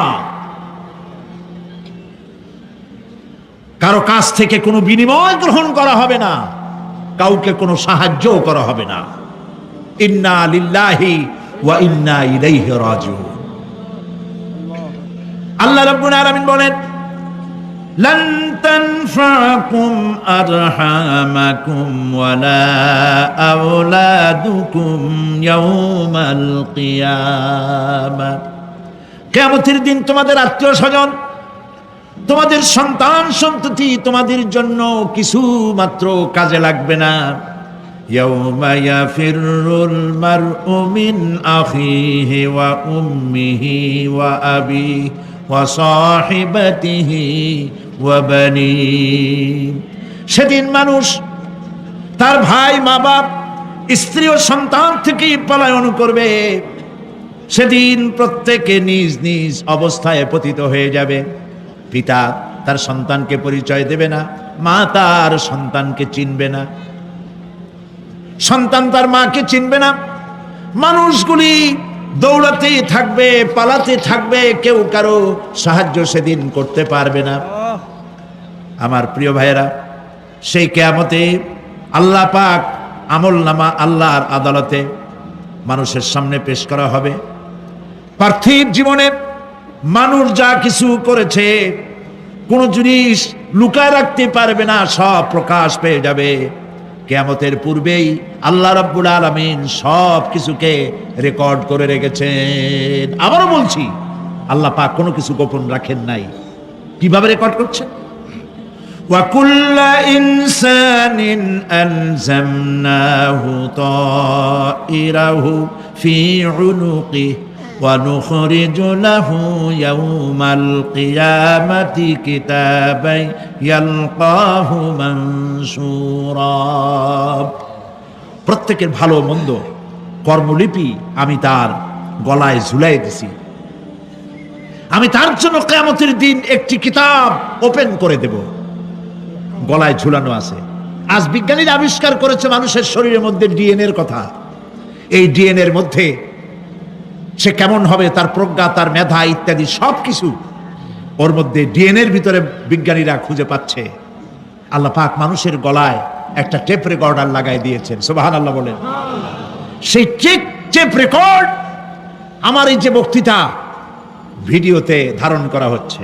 কারো কাছ থেকে কোনো বিনিময় গ্রহণ করা হবে না, কাউকে কোনো সাহায্যও করা হবে না। ইন্না লিল্লাহি ওয়া ইন্না ইলাইহি রাজিউন। আল্লাহ রাব্বুল আলামিন বলেন, লান তানফাকুম আরহামাকুম ওয়ালা আওলাদুকুম ইয়াউমাল কিয়ামা। কিয়ামতের দিন তোমাদের আত্মীয় স্বজন, তোমাদের সন্তান সন্ততি তোমাদের জন্য কিছু মাত্র কাজে লাগবে না। ইয়াউমা ইয়াফিরুল মারউ মিন আখিহি ওয়া উম্মিহি ওয়া আবিহি ওয়া সাহিবাতিহি ওয়া বানিহি। সেদিন মানুষ তার ভাই, মা বাপ, স্ত্রী ও সন্তান থেকে পলায়ন করবে। সেদিন প্রত্যেকে নিজ নিজ অবস্থায় পতিত হয়ে যাবে। পিতা তার সন্তানকে পরিচয় দেবে না, মা তার সন্তানকে চিনবে না, সন্তান তার মাকে চিনবে না। মানুষগুলি দৌড়াতে থাকবে, পালাতে থাকবে, কেউ কারো সাহায্য সেদিন করতে পারবে না। আমার প্রিয় ভাইয়েরা, সেই কিয়ামতে আল্লাহ পাক আমলনামা আল্লাহর আদালতে মানুষের সামনে পেশ করা হবে। পার্থিব জীবনে মানুষ যা কিছু করেছে কোন জিনিস লুকায় রাখতে পারবে না, সব প্রকাশ পেয়ে যাবে। কিয়ামতের পূর্বেই আল্লাহ রাব্বুল আলামিন সব কিছুকে রেকর্ড করে রেখেছেন। আবারও বলছি, আল্লাহ পাক কোনো কিছু গোপন রাখেন নাই। কিভাবে রেকর্ড করছেন? ওয়া কুল্লা ইনসানিন আলজামনাহু তাইরাহু ফি উনুকিহি ونخرج له يوم القيامة كتابا يلقاه منشورا। প্রত্যেকের ভালো মন্দ কর্মলিপি আমি তার গলায় ঝুলাই দিছি। আমি তার জন্য কিয়ামতের দিন একটি কিতাব ওপেন করে দেব, গলায় ঝুলানো আছে। আজ বিজ্ঞানীরা আবিষ্কার করেছে মানুষের শরীরের মধ্যে ডিএনএর কথা। এই ডিএনএর মধ্যে সে কেমন হবে, তার প্রজ্ঞা, তার মেধা ইত্যাদি সবকিছু ওর মধ্যে ডিএনএর ভিতরে বিজ্ঞানীরা খুঁজে পাচ্ছে। আল্লাহ পাক মানুষের গলায় একটা টেপ রেকর্ডার লাগাই দিয়েছেন, সুবহানাল্লাহ বলেন। সেই টেপ রেকর্ড আমার এই যে বক্তৃতা ভিডিওতে ধারণ করা হচ্ছে,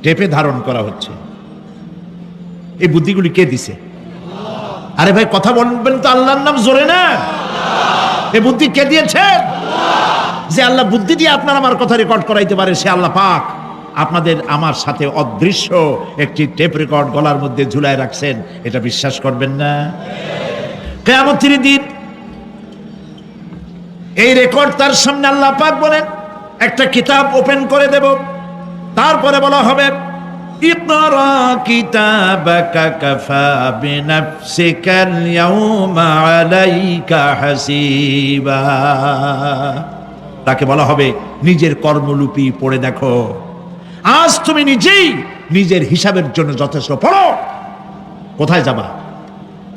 টেপে ধারণ করা হচ্ছে। এই বুদ্ধিগুলি কে দিছে? আরে ভাই কথা বলবেন তো আল্লাহর নাম জোরে না। এই বুদ্ধি কে দিয়েছে? যে আল্লাহ বুদ্ধি দিয়ে আপনার আমার কথা রেকর্ড করাইতে পারে, সে আল্লাহ পাক আপনাদের আমার সাথে অদৃশ্য একটি টেপ রেকর্ড গলার মধ্যে ঝুলায় রাখছেন। এটা বিশ্বাস করবেন না? কিয়ামতের দিন এই রেকর্ড তার সামনে আল্লাহ পাক বলেন একটা কিতাব ওপেন করে দেব, তারপরে বলা হবে ইকরা কিতাবাকা কাফা বিনাফসিকাল ইয়াউমা আলাইকা হাসিবা। তাকে বলা হবে নিজের কর্মলিপি পড়ে দেখো, আজ তুমি নিজেই নিজের হিসাবের জন্য যথেষ্ট। পড়ো, কোথায় যাবা?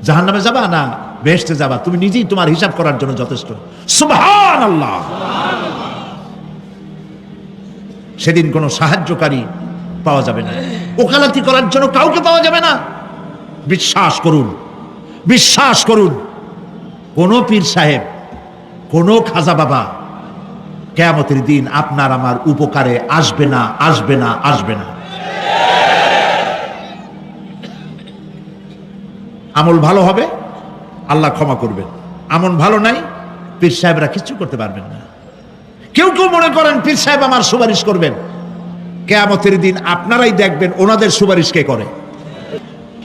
জাহান্নামে যাবা না বেহেশতে যাবা? তুমি নিজেই তোমার হিসাব করার জন্য যথেষ্ট। সুবহানাল্লাহ। সেদিন কোনো সাহায্যকারী পাওয়া যাবে না, ওকালতি করার জন্য কাউকে পাওয়া যাবে না। বিশ্বাস করুন, বিশ্বাস করুন, কোন পীর সাহেব, কোন খাজা বাবা কিয়ামতের দিন আপনার আমার উপকারে আসবে না, আসবে না, আসবে না। আমল ভালো হবে, আল্লাহ ক্ষমা করবেন। আমল ভালো নাই, পীর সাহেবরা কিছু করতে পারবেন না। কেউ কেউ মনে করেন পীর সাহেব আমার সুপারিশ করবেন। কিয়ামতের দিন আপনারাই দেখবেন ওনাদের সুপারিশ কে করে।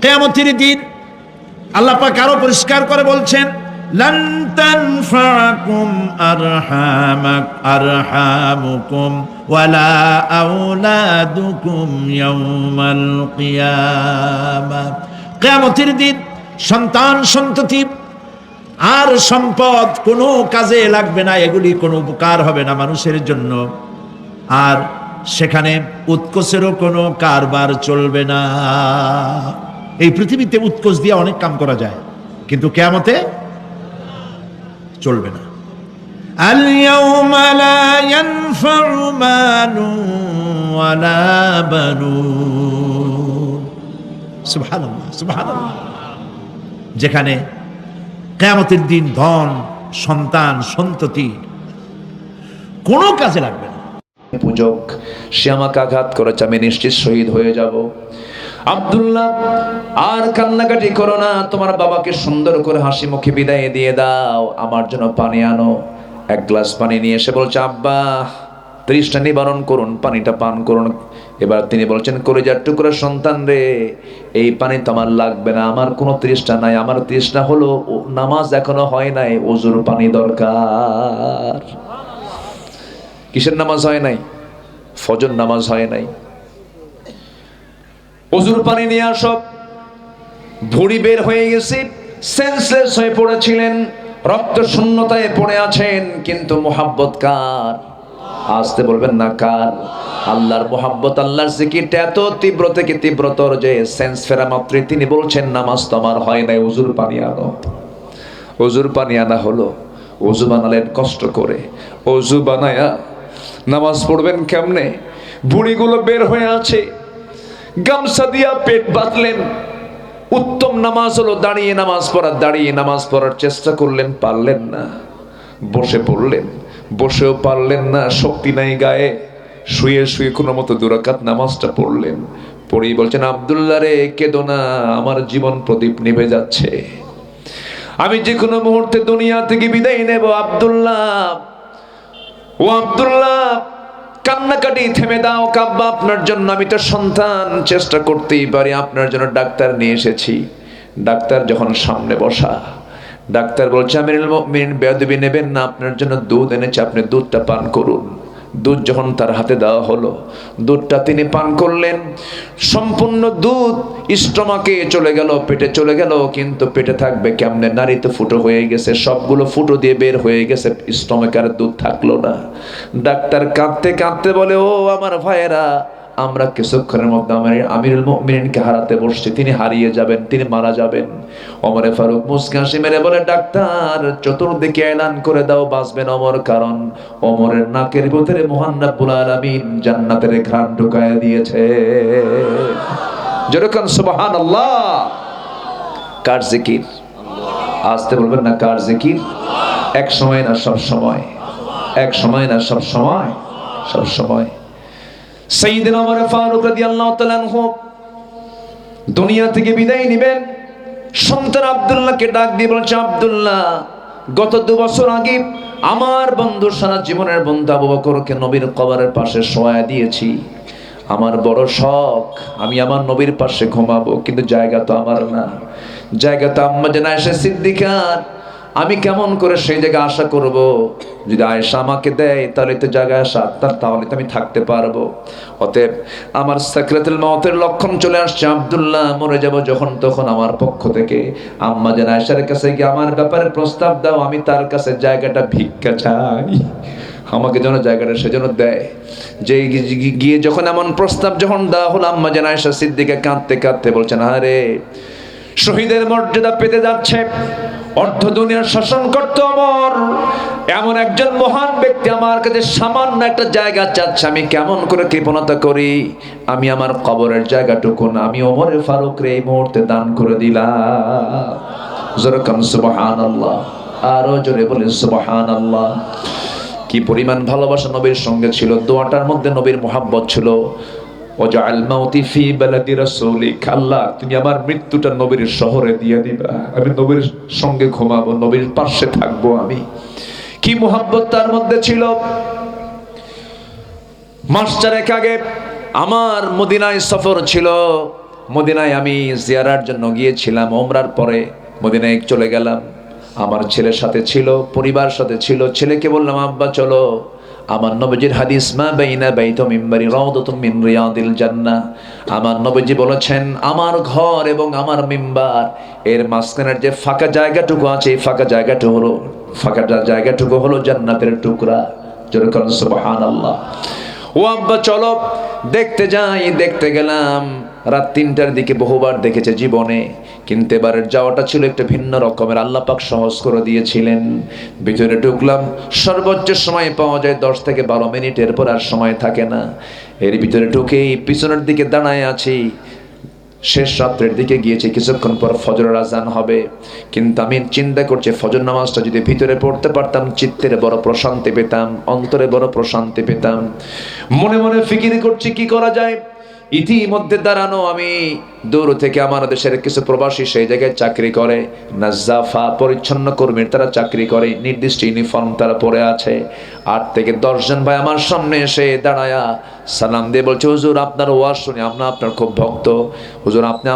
কিয়ামতের দিন আল্লাহ পাক আরো পরিষ্কার করে বলছেন লান তানফাকুম আরহামুকুম ওয়ালা আওলাদুকুম ইয়াউমাল কিয়ামাহ। কিয়ামতের দিন সন্তান সন্ততি আর সম্পদ কোনো কাজে লাগবে না, এগুলি কোনো উপকার হবে না মানুষের জন্য। আর সেখানে উৎকোচেরও কোনো কারবার চলবে না। এই পৃথিবীতে উৎকোচ দিয়ে অনেক কাম করা যায়, কিন্তু কিয়ামতে চলবে না। আল ইয়াউমা লা ইয়ানফাউ মালুন ওয়ালা বানুন। সুবহানাল্লাহ, সুবহানাল্লাহ। যেখানে কিয়ামতের দিন ধন, সন্তান, সন্ততি কোনো কাজে লাগবে না। পূজক সে আমাকে আঘাত করেছে, আমি নিশ্চিত শহীদ হয়ে যাব। আব্দুল্লাহ আর কান্নাকাটি করো না, তোমার বাবাকে সুন্দর করে হাসি মুখে বিদায় দিয়ে দাও। আমার জন্য পানি আনো। এক গ্লাস পানি নিয়ে এসে বলছে আব্বা তৃষ্ণা নিবারণ করুন, পানিটা পান করুন। এবার তিনি বলছেন কলিজার টুকরা সন্তান রে, এই পানি তো আমার লাগবে না, আমার কোনো তৃষ্ণা নাই। আমার তৃষ্ণা হলো নামাজ এখনো হয় নাই, ওযুর পানি দরকার। কিসের নামাজ হয় নাই? ফজর নামাজ হয় নাই। ওযুর পানি নিয়ে আসো। ভুঁড়ি বের হয়ে গেছে, সেন্সলেস হয়ে পড়েছিলেন, রক্ত শূন্যতায় পড়ে আছেন, কিন্তু মোহাব্বত কার? আসতে বলবেন না কার? আল্লাহর মোহাব্বত, আল্লাহর জিকিরটা এত তীব্র থেকে তীব্রতর যে সেন্স ফেরা মাত্রই তিনি বলছেন নামাজ তো আমার হয় নাই, ওযুর পানি আনো। ওযুর পানি আনা হলো। ওযু বানালেন কষ্ট করে। ওযু বানায়া নামাজ পড়বেন কেমনে? ভুঁড়িগুলো বের হয়ে আছে, গামছা দিয়া পেট বাঁধলেন। উত্তম নামাজ হলো দাঁড়িয়ে নামাজ পড়া। দাঁড়িয়ে নামাজ পড়ার চেষ্টা করলেন, পারলেন না। বসে পড়লেন, বসেও পারলেন না, শক্তি নাই গায়ে। শুয়ে শুয়ে কোনো মতো দুরাকাত নামাজটা পড়লেন। পড়েই বলছেন আব্দুল্লাহ রে কেঁদো না, আমার জীবন প্রদীপ নিভে যাচ্ছে, আমি যে কোনো মুহূর্তে দুনিয়া থেকে বিদায় নেব। আব্দুল্লাহ, ও আব্দুল্লাহ, কান্নাকাটি থেমে দাও, কাব্বা আপনার জন্য। আমি তো সন্তান, চেষ্টা করতেই পারি, আপনার জন্য ডাক্তার নিয়ে এসেছি। ডাক্তার যখন সামনে বসা, ডাক্তার বলছে আমিরুল মুমিনিন বেয়াদবি নেবেন না, আপনার জন্য দুধ এনেছে, আপনি দুধটা পান করুন। দুধ যখন তার হাতে দেওয়া হলো, দুধটা তিনি পান করলেন। সম্পূর্ণ দুধ স্টমাকে চলে গেল, পেটে চলে গেল, কিন্তু পেটে থাকবে কেমনে? নারীতে ফুটো হয়ে গেছে, সবগুলো ফুটো দিয়ে বের হয়ে গেছে, স্টমাকে আর দুধ থাকলো না। ডাক্তার কাঁদতে কাঁদতে বলে, ও আমার ভাইয়েরা, আমরা কিছুক্ষণের মধ্যে আমিরুল মুমিনিনকে হারাতে বসছি, তিনি হারিয়ে যাবেন, তিনি মারা যাবেন। ওমরে ফারুক মুস্কান হাসি মেরে বলে, ডাক্তার চতুর্দিকে এলান করে দাও বাঁচবেন ওমর, কারণ ওমরের নাকের ভিতরে মহান রব্বুল আলামিন জান্নাতের ঘ্রাণ ঢুকায় দিয়েছে। যেরকম সুবহানাল্লাহ। কার জিকির? আসতে বলবেন না, কার জিকির? এক সময় না সব সময়, এক সময় না সব সময়, সব সময়। সাইয়েদনা ওমর ফারুক রাদিয়াল্লাহু তাআলা আনহু দুনিয়া থেকে বিদায় নেবেন। সন্তান আব্দুল্লাহকে ডাক দিয়ে বলছে, আব্দুল্লাহ, গত 2 বছর আগে আমার বন্ধু, সারা জীবনের বন্ধু আবু বকরকে নবীর কবরের পাশে শোয়া দিয়েছি। আমার বড় শখ, আমি আমার নবীর পাশে ঘুমাবো, কিন্তু জায়গা তো আমার না, জায়গা তো আম্মা জান আয়েশা সিদ্দিকার। আমি কেমন করে সেই জায়গায় আশা করব? যদি আয়েশা আমাকে দেয় তাহলে তো জায়গায় আসা, তাহলে তো আমি থাকতে পারবো। অতএব আমার সাকরাতুল মউতের লক্ষণ চলে আসছে, আব্দুল্লাহ মরে যাব যখন তখন আমার পক্ষ থেকে আম্মা জান আয়েশার কাছে গিয়ে আমার ব্যাপারে প্রস্তাব দাও, আমি তার কাছে জায়গাটা ভিক্ষা চাই, আমাকে যেন জায়গাটা সেজন্য দেয়। যে গিয়ে যখন এমন প্রস্তাব যখন দেওয়া হলো, আম্মা জান আয়েশা সিদ্দিকা কাঁদতে কাঁদতে বলছেন, আরে শহীদের মর্যাদা পেতে যাচ্ছে, অর্ধ দুনিয়ার শাসন করতে ওমর, এমন একজন মহান ব্যক্তি আমার কাছে সামান্য একটা জায়গা চাচ্ছে, আমি কেমন করে কৃপণতা করি? আমি আমার কবরের জায়গাটুকু না, আমি ওমরে ফারুক রে এই মুহূর্তে দান করে দিলাম। জোরে কাম সুবহানাল্লাহ, আরো জোরে বলে সুবহানাল্লাহ। কি পরিমাণ ভালোবাসা নবীর সঙ্গে ছিল, দোয়াটার মধ্যে নবীর মোহাব্বত ছিল। ওয়াজআল মাউতি ফি বালাদি রাসূলিক, আল্লাহ তুমি আমার মৃত্যুটা নবীর শহরে দিয়ে দিবা, আমি নবীর সঙ্গে ঘুমাবো, নবীর পাশে থাকবো আমি। কি মোহাব্বত তার মধ্যে ছিল। মাস 4 আগে আমার মদিনায় সফর ছিল, মদিনায় আমি জিয়ারার জন্য গিয়েছিলাম, ওমরার পরে মদিনায় চলে গেলাম। আমার ছেলের সাথে ছিল, পরিবার সাথে ছিল। ছেলেকে বললাম, আব্বা চলো, আমার নবীজির হাদিস, মা বাইনা বাইতু মিম্বারি রাউদাতুম মিন রিয়াদিল জান্নাহ, আমার নবীজি বলেছেন, আমার ঘর এবং আমার মিম্বার এর মাঝখানের যে ফাঁকা জায়গাটুকু আছে, এই ফাঁকা জায়গাটুকু হলো জান্নাতের টুকরা। যেরকম সুবহানাল্লাহ। ও আব্বা চলো দেখতে যাই। দেখতে গেলাম, রাত 3টার দিকে বহুবার দেখেছে জীবনে, কিন্তু এবারের যাওয়াটা ছিল একটু ভিন্ন রকমের, আল্লাহ পাক সহজ করে দিয়েছিলেন। ভিতরে ঢুকলাম, সর্বোচ্চ সময় পাওয়া যায় 10 থেকে 12 মিনিট, এরপর আর সময় থাকে না। এর ভিতরে ঢুকেই পিছনের দিকে দাঁড়ায় আছি, শেষ রাত্রের দিকে গিয়েছি, কিছুক্ষণ পর ফজরের আজান হবে। কিন্তু আমি চিন্তা করছি, ফজর নামাজটা যদি ভিতরে পড়তে পারতাম, চিত্তের বড় প্রশান্তি পেতাম, অন্তরে বড় প্রশান্তি পেতাম। মনে মনে ফিকির করছি কি করা যায়। ইতিমধ্যে দাঁড়ানো আমি, দূর থেকে আমার দেশের কিছু প্রবাসী সেই জায়গায় চাকরি করে, নাজ্জাফা পরিচ্ছন্ন কর্মীর তারা চাকরি করে, নির্দিষ্ট ইউনিফর্ম তারা পরে আছে। 8 থেকে 10 জন ভাই আমার সামনে এসে দাঁড়ায়া সালাম দিয়ে বলছে, হুজুর আপনার ওয়াজ শুনি, আমরা আপনার খুব ভক্ত, হুজুর আপনি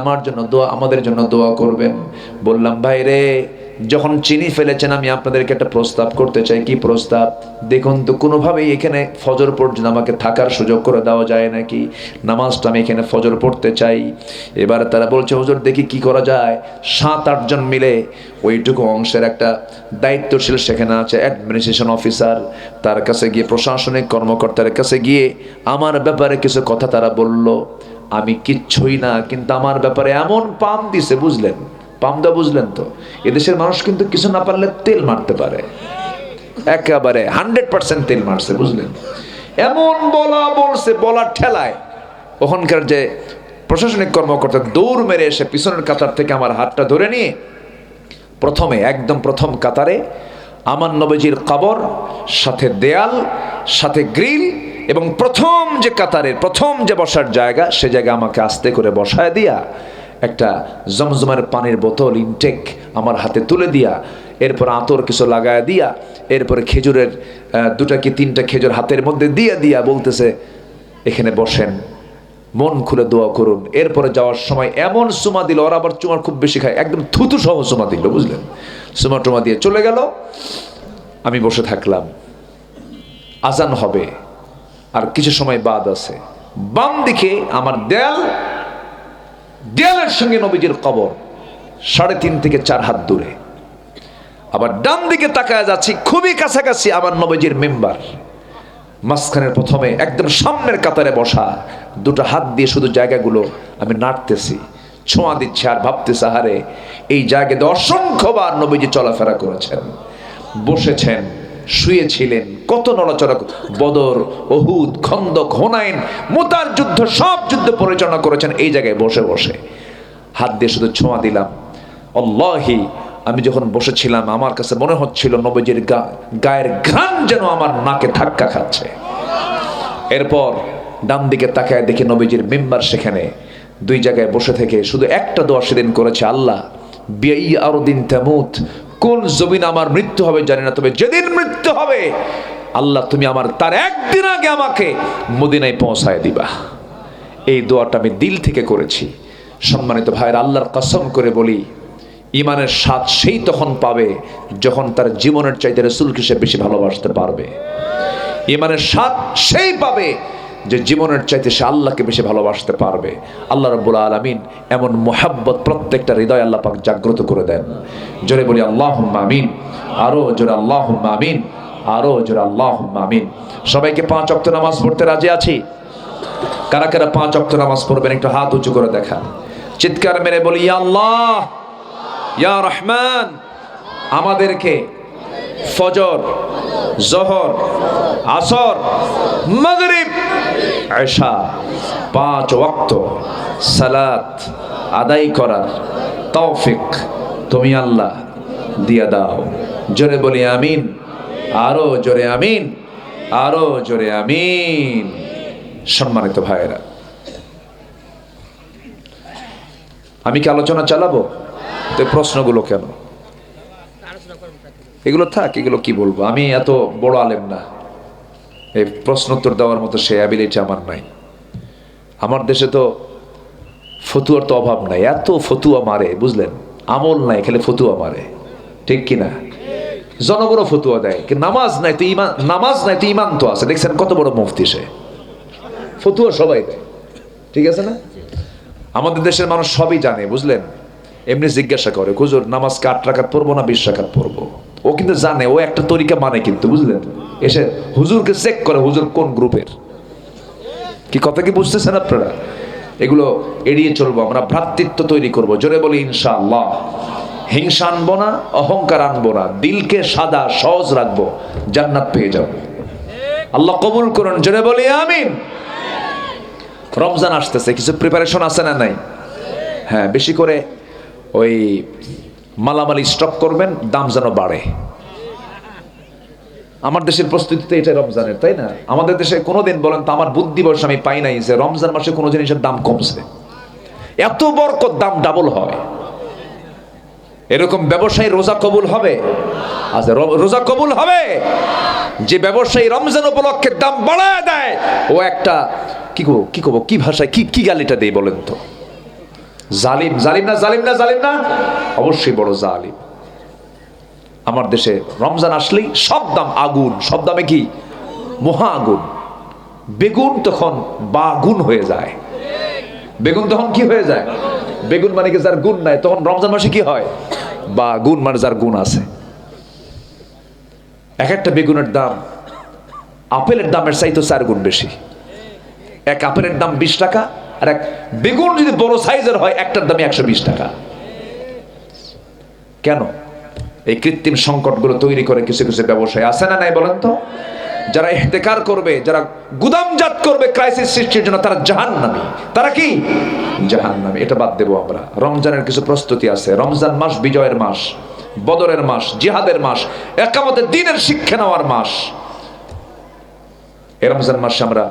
আমাদের জন্য দোয়া করবেন। বললাম, ভাই রে, যখন চিনি ফেলেছেন, আমি আপনাদেরকে একটা প্রস্তাব করতে চাই। কি প্রস্তাব? দেখুন তো, কোনোভাবেই এখানে ফজর পর্যন্ত আমাকে থাকার সুযোগ করে দেওয়া যায় নাকি? নামাজটা আমি এখানে ফজর পড়তে চাই। এবার তারা বলছে, হুজুর দেখি কি করা যায়। 7-8 জন মিলে ওইটুকু অংশের একটা দায়িত্বশীল সেখানে আছে, অ্যাডমিনিস্ট্রেশন অফিসার, তার কাছে গিয়ে, প্রশাসনিক কর্মকর্তার কাছে গিয়ে আমার ব্যাপারে কিছু কথা তারা বলল। আমি কিচ্ছুই না, কিন্তু আমার ব্যাপারে এমন পাম দিছে, বুঝলেন? পামদা বুঝলেন তো? এদেশের মানুষ কিন্তু কিছু না পারলে তেল মারতে পারে, একেবারে 100% তেল মারছে, বুঝলেন? এমন বলার ঠেলায় ওখানকার যে প্রশাসনিক কর্মকর্তা দৌড় মেরে এসে পিছনের কাতার থেকে আমার হাতটা ধরে নিয়ে একদম প্রথম কাতারে আমার নবীজির কবর, সাথে দেয়াল, সাথে গ্রিল, এবং প্রথম যে কাতারের প্রথম যে বসার জায়গা, সে জায়গা আমাকে আস্তে করে বসায় দিয়া একটা জমজমের পানির বোতল ইনটেক আমার হাতে তুলে দিয়া, এরপর আতর কিছু লাগায় দিয়া, এরপরে খেজুরের 2টা কি 3টা খেজুর হাতের মধ্যে দিয়া বলতেছে, এখানে বসেন, মন খুলে দোয়া করুন। এরপরে যাওয়ার সময় এমন চুমা দিল, ওরা আবার চুমার খুব বেশি খায়, একদম থুতু সহ চুমা দিল, বুঝলেন? চুমা টুমা দিয়ে চলে গেল। আমি বসে থাকলাম, আজান হবে আর কিছু সময় বাদ আছে। বাম দিকে আমার দেয়ালের সঙ্গে নবীজির কবর 3.5 থেকে 4 হাত দূরে। আবার ডান দিকে তাকায় যাচ্ছি, খুবই কাছাকাছি আমার নবীজির মেম্বার। মাঝখানের প্রথমে একদম সামনের কাতারে বসা, দুটো হাত দিয়ে শুধু জায়গাগুলো আমি নাড়তেছি, ছোঁয়া দিচ্ছি আর ভাবতেছি, আহারে এই জায়গাতে অসংখ্যবার নবীজি চলাফেরা করেছেন, বসেছেন, শুয়েছিলেন, কত নড়াচড়া, বদর, উহুদ, খন্দক, হুনাইন, মুতার যুদ্ধ, সব যুদ্ধ পরিচালনা করেছেন এই জায়গায় বসে বসে। হাত দিয়ে শুধু ছোঁয়া দিলাম। আল্লাহি, আমি যখন বসেছিলাম আমার কাছে মনে হচ্ছিল নবীজির গায়ের ঘ্রাণ যেন আমার নাকে ধাক্কা খাচ্ছে। এরপর ডান দিকে তাকায় দেখি নবীজির মেম্বার, সেখানে 2 জায়গায় বসে থেকে শুধু একটা দোয়া সেদিন করেছে, আল্লাহ বিআই আরদিন তামুত, কোন জমিন আমার মৃত্যু হবে জানি না, তবে যেদিন মৃত্যু হবে আল্লাহ তুমি আমার তার একদিন আগে আমাকে মদিনায় পৌঁছায় দিবা। এই দোয়াটা আমি দিল থেকে করেছি। সম্মানিত ভাইয়ের, আল্লাহর কসম করে বলি, ইমানের স্বাদ সেই তখন পাবে যখন তার জীবনের চাইতে রাসূলকে সে বেশি ভালোবাসতে পারবে। ইমানের স্বাদ সেই পাবে যে জীবনের চাইতে সে আল্লাহকে বেশি ভালোবাসতে পারবে। আল্লাহ রাব্বুল আলামিন এমন মুহাব্বত প্রত্যেকটা হৃদয় আল্লাহ পাক জাগ্রত করে দেন। জোরে বলি আল্লাহুম্মা আমিন, আরো জোরে আল্লাহুম্মা আমিন, আরো জোরে আল্লাহুম্মা আমিন। সবাইকে 5 ওয়াক্ত নামাজ পড়তে রাজি আছি? কারা কারা 5 ওয়াক্ত নামাজ পড়বেন একটু হাত উঁচু করে দেখান, চিৎকার মেরে বলি ইয়া আল্লাহ, ইয়া রহমান, আমাদেরকে ফজর, জোহর, আসর, মাগরিব, ইশা 5 ওয়াক্ত সালাত আদায় করার তৌফিক তুমি আল্লাহ দিয়া দাও। জোরে বলি আমিন, আরো জোরে আমিন, আরো জোরে আমিন। সম্মানিত ভাইয়েরা, আমি কি আলোচনা চালাবো? তো প্রশ্নগুলো কেন? এগুলো থাক, এগুলো কি বলবো, আমি এত বড় আলেম না, এই প্রশ্ন উত্তর দেওয়ার মতো সে অ্যাবিলিটি আমার নাই। আমার দেশে তো ফতুয়ার তো অভাব নাই, এত ফতুয়া মারে, বুঝলেন? আমল নাই, খালি ফতুয়া মারে, ঠিক কিনা? জনগণও ফতুয়া দেয়, কিন্তু নামাজ নাই তো ইমান, নামাজ নাই তো ইমান তো আছে। দেখছেন কত বড় মুফতি সে, ফতুয়া সবাই দেয়, ঠিক আছে না? আমাদের দেশের মানুষ সবই জানে, বুঝলেন? এমনি জিজ্ঞাসা করে, হুজুর নামাজকে 8 রাকাত পড়বো না 20 রাকাত পড়বো? ও কিন্তু জানে, ও একটা তরিকা মানে, কিন্তু বুঝলেন? এসে হুজুরকে চেক করে, হুজুর কোন গ্রুপের। কি কথা কি বুঝতেছেন আপনারা? এগুলো এড়িয়ে চলবো আমরা, ভ্রাতৃত্ব তৈরি করব। জোরে বলি ইনশাআল্লাহ। হিংসা আনবো না, অহংকার আনবো না, দিলকে সাদা সহজ রাখবো, জান্নাত পেয়ে যাবো। আল্লাহ কবুল করুন, জোরে বলি আমিন। রমজান আসতেছে, কিছু প্রিপারেশন আছে না নাই? হ্যাঁ, বেশি করে ওই মালামালি স্টক করবেন, দাম যেন বাড়ে। আমার দেশের প্রস্তুতিতে এটা রমজানের, তাই না? আমাদের দেশে কোনোদিন বলেন তো, আমার বুদ্ধি বয়স আমি পাই নাই যে রমজান মাসে কোনো জিনিসের দাম কমছে, এত বরকত দাম ডাবল হয়। এরকম ব্যবসায়ী রোজা কবুল হবে? আচ্ছা, রোজা কবুল হবে? যে ব্যবসায়ী রমজান উপলক্ষে দাম বাড়ায় দেয়, ও একটা কি ভাষায় কি গালিটা দেয় বলেন তো? জালিম, জালিম না, জালিম না, জালিম না, অবশ্যই বড় জালিম। আমার দেশে রমজান আসলেই সব দাম আগুন, সব দামে কি মহা আগুন। বেগুন তখন বাগুন হয়ে যায়। বেগুন তখন কি হয়ে যায়? বেগুন মানে কি যার গুণ নাই, তখন রমজান মাসে কি হয়? বাগুন মানে যার গুণ আছে। এক একটা বেগুনের দাম আপেলের দামের চাইতে 4 গুণ বেশি। এক আপেলের দাম 20 টাকা, আর এক বেগুন যদি বড় সাইজের হয় একটার দামে 120 টাকা। কেন? এই কৃত্রিম সংকটগুলো তৈরি করে কিছু কিছু ব্যবসায়, আছে না নাই বলেন তো? যারা ইহতেকার করবে, যারা গুদামজাত করবে ক্রাইসিস সৃষ্টির জন্য, তারা জাহান্নামী। তারা কি? জাহান্নামী। এটা বাদ দেবো আমরা। রমজানের কিছু প্রস্তুতি আছে। রমজান মাস বিজয়ের মাস, বদরের মাস, জিহাদের মাস, একামতের দিনের শিক্ষা নেওয়ার মাস। এই রমজান মাসে আমরা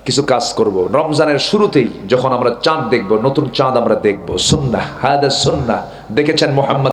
কিছু কাজ করব। রমজানের শুরুতেই যখন আমরা চাঁদ দেখব, নতুন চাঁদ আমরা দেখব, সুন্নাহ, হাদা সুন্নাহ। দেখেছেন মুহাম্মদ